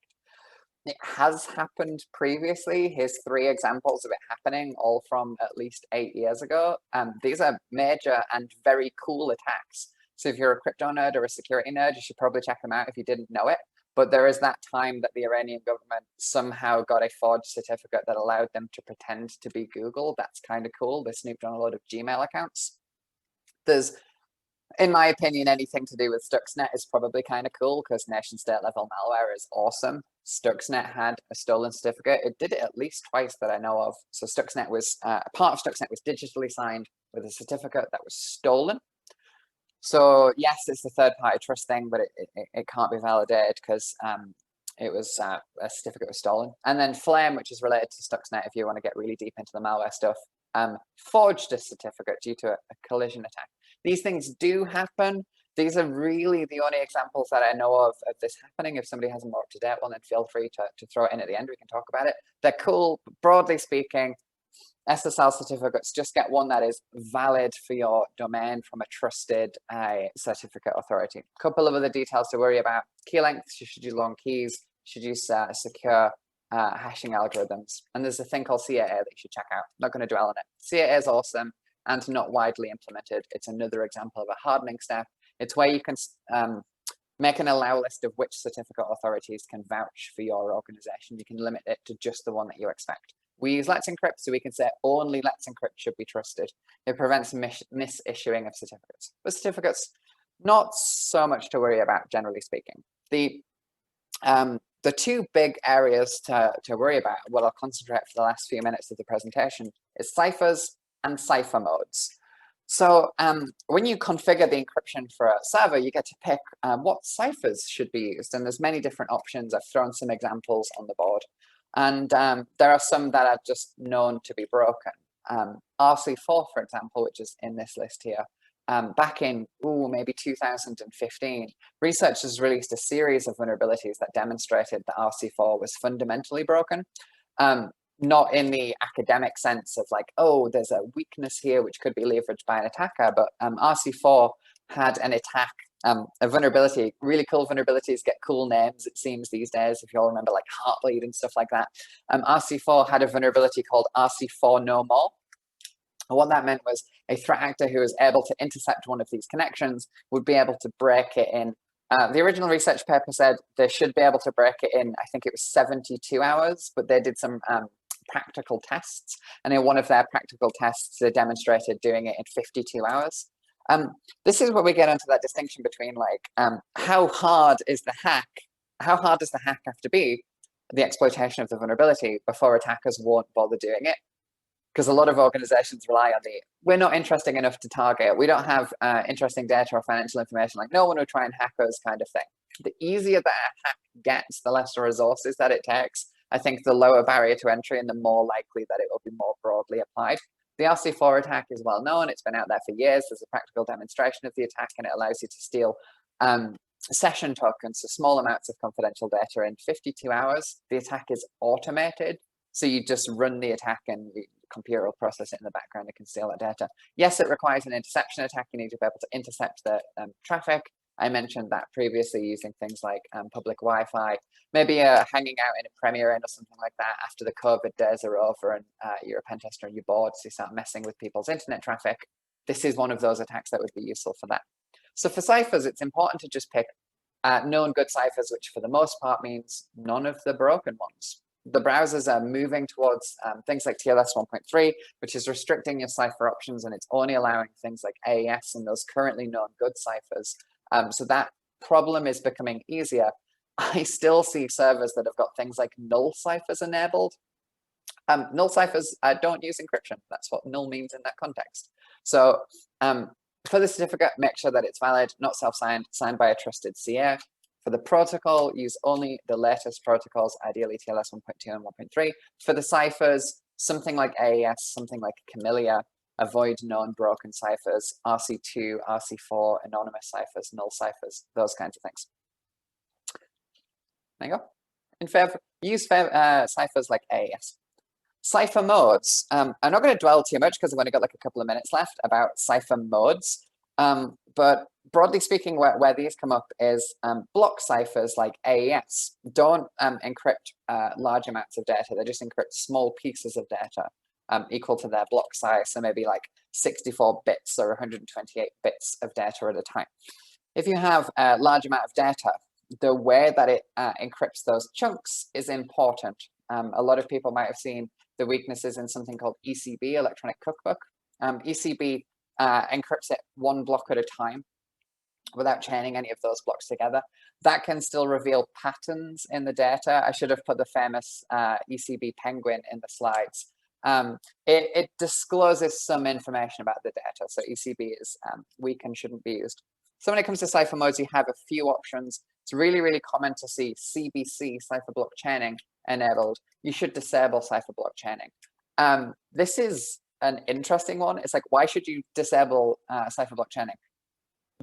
It has happened previously. Here's 3 examples of it happening, all from at least 8 years ago. These are major and very cool attacks. So if you're a crypto nerd or a security nerd, you should probably check them out if you didn't know it. But there is that time that the Iranian government somehow got a forged certificate that allowed them to pretend to be Google. That's kind of cool. They snooped on a lot of Gmail accounts. There's, in my opinion, anything to do with Stuxnet is probably kind of cool because nation-state level malware is awesome. Stuxnet had a stolen certificate. It did it at least twice that I know of. So Stuxnet was, part of Stuxnet was digitally signed with a certificate that was stolen. So yes, it's the third-party trust thing, but it can't be validated because it was a certificate was stolen. And then Flame, which is related to Stuxnet, if you want to get really deep into the malware stuff, forged a certificate due to a collision attack. These things do happen. These are really the only examples that I know of this happening. If somebody has a more up-to-date one, then feel free to throw it in at the end. We can talk about it. They're cool. But broadly speaking, SSL certificates, just get one that is valid for your domain from a trusted certificate authority. A couple of other details to worry about. Key lengths, you should use long keys. You should use secure hashing algorithms. And there's a thing called CAA that you should check out. I'm not going to dwell on it. CAA is awesome and not widely implemented. It's another example of a hardening step. It's where you can make an allow list of which certificate authorities can vouch for your organization. You can limit it to just the one that you expect. We use Let's Encrypt, so we can say only Let's Encrypt should be trusted. It prevents misissuing of certificates. But certificates, not so much to worry about, generally speaking. The 2 big areas to worry about, what I'll concentrate for the last few minutes of the presentation, is ciphers and cipher modes. So when you configure the encryption for a server, you get to pick what ciphers should be used. And there's many different options. I've thrown some examples on the board. And there are some that are just known to be broken. RC4, for example, which is in this list here, back in maybe 2015, researchers released a series of vulnerabilities that demonstrated that RC4 was fundamentally broken. Not in the academic sense of like, oh, there's a weakness here which could be leveraged by an attacker, but RC4 had an attack, a vulnerability. Really cool vulnerabilities get cool names, it seems, these days, if you all remember, like Heartbleed and stuff like that. RC4 had a vulnerability called RC4 No More. And what that meant was a threat actor who was able to intercept one of these connections would be able to break it in. The original research paper said they should be able to break it in, I think it was 72 hours, but they did some practical tests. And in one of their practical tests, they demonstrated doing it in 52 hours. This is where we get into that distinction between like how hard is the hack? How hard does the hack have to be, the exploitation of the vulnerability, before attackers won't bother doing it? Because a lot of organizations rely on we're not interesting enough to target. We don't have interesting data or financial information. Like no one will try and hack us kind of thing. The easier that a hack gets, the less resources that it takes. I think the lower barrier to entry and the more likely that it will be more broadly applied. The RC4 attack is well known. It's been out there for years. There's a practical demonstration of the attack, and it allows you to steal session tokens, so small amounts of confidential data in 52 hours. The attack is automated. So you just run the attack and the computer will process it in the background and can steal that data. Yes, it requires an interception attack. You need to be able to intercept the traffic. I mentioned that previously, using things like public Wi-Fi, maybe hanging out in a Premier Inn or something like that after the COVID days are over and you're a pen tester and you're bored, so you start messing with people's internet traffic. This is one of those attacks that would be useful for that. So for ciphers, it's important to just pick known good ciphers, which for the most part means none of the broken ones. The browsers are moving towards things like TLS 1.3, which is restricting your cipher options, and it's only allowing things like AES and those currently known good ciphers. So that problem is becoming easier. I still see servers that have got things like null ciphers enabled. Null ciphers don't use encryption. That's what null means in that context. So for the certificate, make sure that it's valid, not self-signed, signed by a trusted CA. For the protocol, use only the latest protocols, ideally TLS 1.2 and 1.3. For the ciphers, something like AES, something like Camellia. Avoid known broken ciphers, RC2, RC4, anonymous ciphers, null ciphers, those kinds of things. There you go. Use ciphers like AES. Cipher modes. I'm not going to dwell too much because I've only got like a couple of minutes left about cipher modes. But broadly speaking, where these come up is block ciphers like AES don't encrypt large amounts of data. They just encrypt small pieces of data equal to their block size. So maybe like 64 bits or 128 bits of data at a time. If you have a large amount of data, the way that it encrypts those chunks is important. A lot of people might have seen the weaknesses in something called ECB, Electronic Cookbook. ECB encrypts it one block at a time without chaining any of those blocks together. That can still reveal patterns in the data. I should have put the famous ECB penguin in the slides. It discloses some information about the data. So ECB is weak and shouldn't be used. So when it comes to cipher modes, you have a few options. It's really, really common to see CBC, cipher block chaining, enabled. You should disable cipher block chaining. This is an interesting one. It's like, why should you disable cipher block chaining?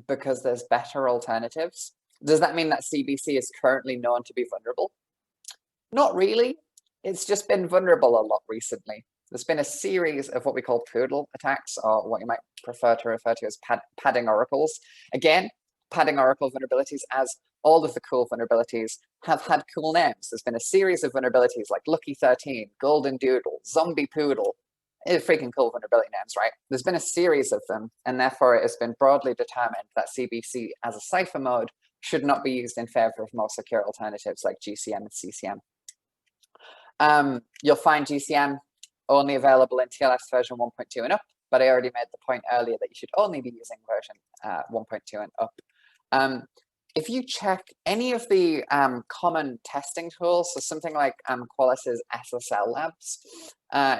Because there's better alternatives. Does that mean that CBC is currently known to be vulnerable? Not really. It's just been vulnerable a lot recently. There's been a series of what we call poodle attacks, or what you might prefer to refer to as padding oracles. Again, padding oracle vulnerabilities, as all of the cool vulnerabilities, have had cool names. There's been a series of vulnerabilities like Lucky 13, Golden Doodle, Zombie Poodle. Freaking cool vulnerability names, right? There's been a series of them, and therefore it has been broadly determined that CBC as a cipher mode should not be used in favor of more secure alternatives like GCM and CCM. You'll find GCM only available in TLS version 1.2 and up, but I already made the point earlier that you should only be using version 1.2 and up. If you check any of the common testing tools, so something like Qualys's SSL Labs,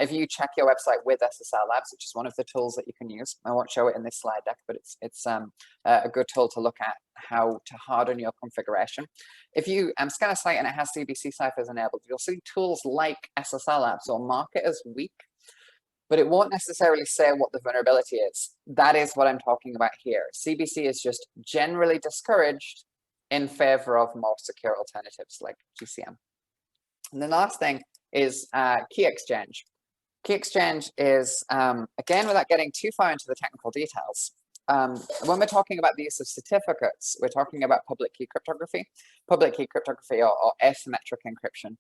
if you check your website with SSL Labs, which is one of the tools that you can use, I won't show it in this slide deck, but it's a good tool to look at how to harden your configuration. If you scan a site and it has CBC ciphers enabled, you'll see tools like SSL Labs will mark it as weak, but it won't necessarily say what the vulnerability is. That is what I'm talking about here. CBC is just generally discouraged in favor of more secure alternatives like GCM. And the last thing is key exchange. Key exchange is, again, without getting too far into the technical details, when we're talking about the use of certificates, we're talking about public key cryptography. Public key cryptography or asymmetric encryption.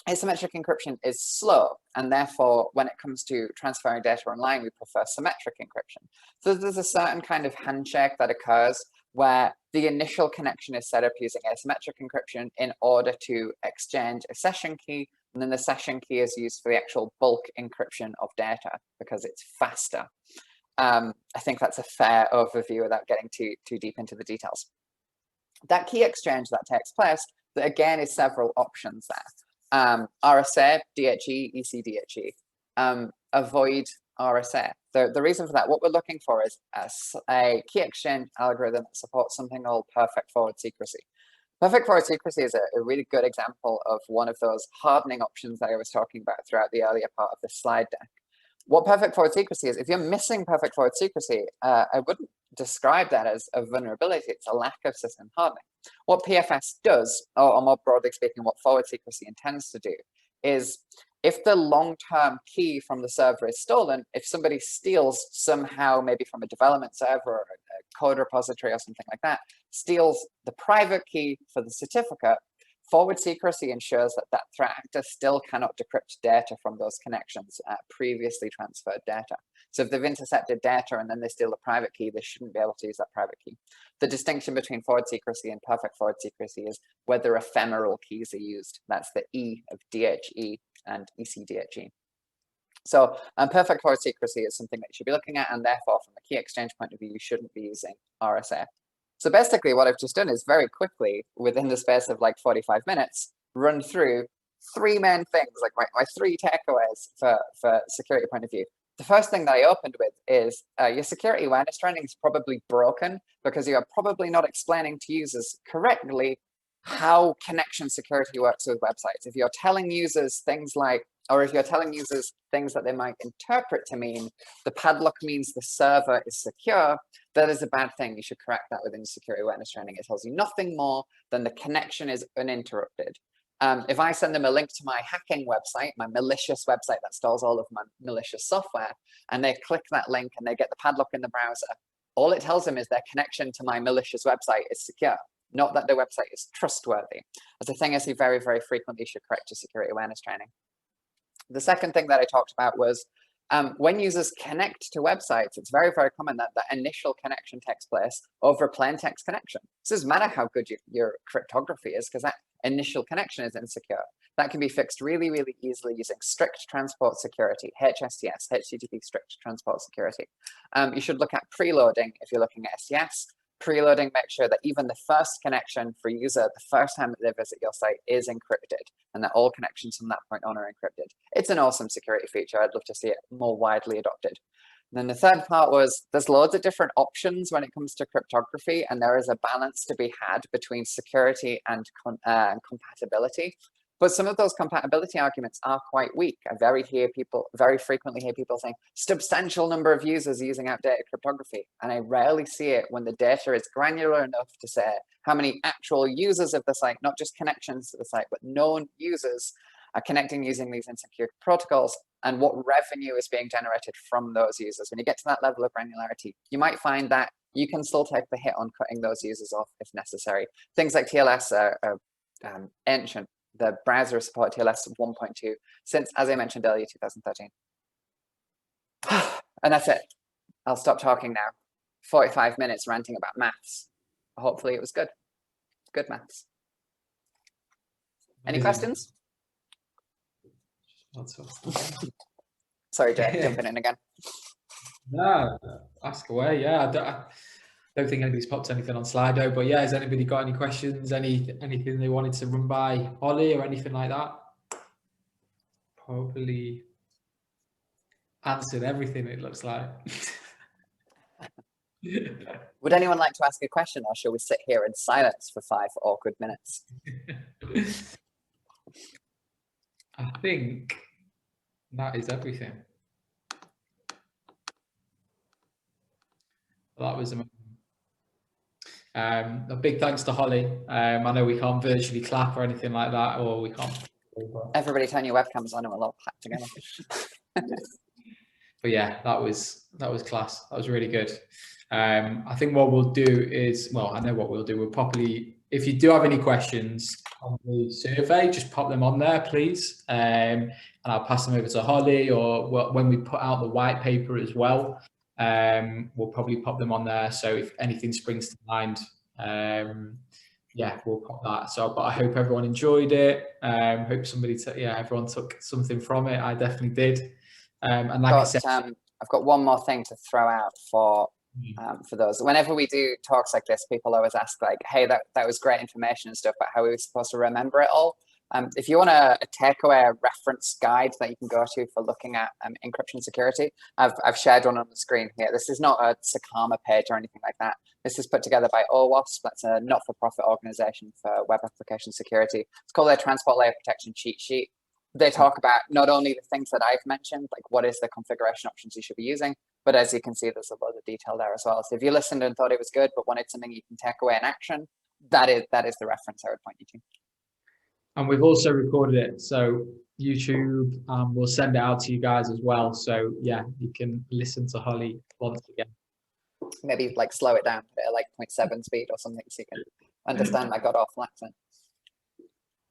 Asymmetric encryption is slow, and therefore, when it comes to transferring data online, we prefer symmetric encryption. So there's a certain kind of handshake that occurs where the initial connection is set up using asymmetric encryption in order to exchange a session key And then the session key is used for the actual bulk encryption of data because it's faster. I think that's a fair overview without getting too deep into the details. That key exchange that takes place, that again is several options there. RSA, DHE, ECDHE. Avoid RSA. The reason for that, what we're looking for is a key exchange algorithm that supports something called perfect forward secrecy. Perfect forward secrecy is a really good example of one of those hardening options that I was talking about throughout the earlier part of the slide deck. What perfect forward secrecy is, if you're missing perfect forward secrecy, I wouldn't describe that as a vulnerability, it's a lack of system hardening. What PFS does, or more broadly speaking, what forward secrecy intends to do, is if the long-term key from the server is stolen, if somebody steals somehow, maybe from a development server or a code repository or something like that, steals the private key for the certificate, forward secrecy ensures that that threat actor still cannot decrypt data from those connections, previously transferred data. So if they've intercepted data and then they steal the private key, they shouldn't be able to use that private key. The distinction between forward secrecy and perfect forward secrecy is whether ephemeral keys are used. That's the E of DHE and ECDHE. So perfect forward secrecy is something that you should be looking at, and therefore from a key exchange point of view, you shouldn't be using RSA. So basically what I've just done is very quickly, within the space of like 45 minutes, run through three main things, like my three takeaways for security point of view. The first thing that I opened with is your security awareness training is probably broken because you are probably not explaining to users correctly how connection security works with websites. If you're telling users things like, or if you're telling users things that they might interpret to mean the padlock means the server is secure, that is a bad thing. You should correct that within security awareness training. It tells you nothing more than the connection is uninterrupted. If I send them a link to my hacking website, my malicious website that stores all of my malicious software, and they click that link and they get the padlock in the browser, all it tells them is their connection to my malicious website is secure, not that their website is trustworthy. That's a thing I see very, very frequently. You should correct your security awareness training. The second thing that I talked about was when users connect to websites, it's very, very common that that initial connection takes place over a plain text connection. It doesn't matter how good your cryptography is, because that initial connection is insecure. That can be fixed really, really easily using strict transport security, HSTS, HTTP strict transport security. You should look at preloading if you're looking at STS. Preloading makes sure that even the first connection for a user, the first time that they visit your site, is encrypted, and that all connections from that point on are encrypted. It's an awesome security feature. I'd love to see it more widely adopted. And then the third part was there's loads of different options when it comes to cryptography, and there is a balance to be had between security and compatibility. But some of those compatibility arguments are quite weak. I very frequently hear people saying substantial number of users using outdated cryptography. And I rarely see it when the data is granular enough to say how many actual users of the site, not just connections to the site, but known users are connecting using these insecure protocols, and what revenue is being generated from those users. When you get to that level of granularity, you might find that you can still take the hit on cutting those users off if necessary. Things like TLS are ancient. The browser support TLS 1.2 since, as I mentioned earlier, 2013. And that's it. I'll stop talking now. 45 minutes ranting about maths. Hopefully it was good. Good maths. Any questions? Sorry, Jay, jumping in again. No, ask away. Yeah, I don't think anybody's popped anything on Slido, but yeah, has anybody got any questions? Anything they wanted to run by Ollie or anything like that? Probably answered everything, it looks like. Would anyone like to ask a question, or shall we sit here in silence for 5 awkward minutes? I think that is everything. Well, that was amazing. A big thanks to Holly. I know we can't virtually clap or anything like that, or we can't. Everybody turn your webcams on and we'll all clap together. But yeah, that was class. That was really good. I think what we'll do is, well, I know what we'll do. We'll probably, if you do have any questions on the survey, just pop them on there, please. And I'll pass them over to Holly, or when we put out the white paper as well, we'll probably pop them on there. So if anything springs to mind, yeah, we'll pop that. So, but I hope everyone enjoyed it. Hope somebody, everyone took something from it. I definitely did. And like I said, I've got one more thing to throw out for those. Whenever we do talks like this, people always ask like, "Hey, that was great information and stuff, but how are we supposed to remember it all?" If you want a takeaway, a reference guide that you can go to for looking at encryption security, I've shared one on the screen here. This is not a Sakama page or anything like that. This is put together by OWASP. That's a not-for-profit organization for web application security. It's called their Transport Layer Protection Cheat Sheet. They talk about not only the things that I've mentioned, like what is the configuration options you should be using, but as you can see, there's a lot of detail there as well. So if you listened and thought it was good, but wanted something you can take away in action, that is the reference I would point you to. And we've also recorded it, so YouTube will send it out to you guys as well. So yeah, you can listen to Holly once again. Maybe like slow it down, put it at like 0.7 speed or something, so you can understand my god-awful accent.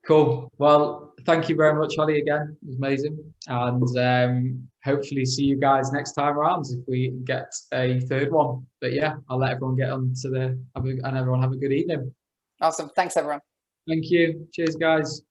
Cool. Well, thank you very much, Holly, again. It was amazing. And hopefully see you guys next time around if we get a third one. But yeah, I'll let everyone get on to and everyone have a good evening. Awesome. Thanks, everyone. Thank you. Cheers, guys.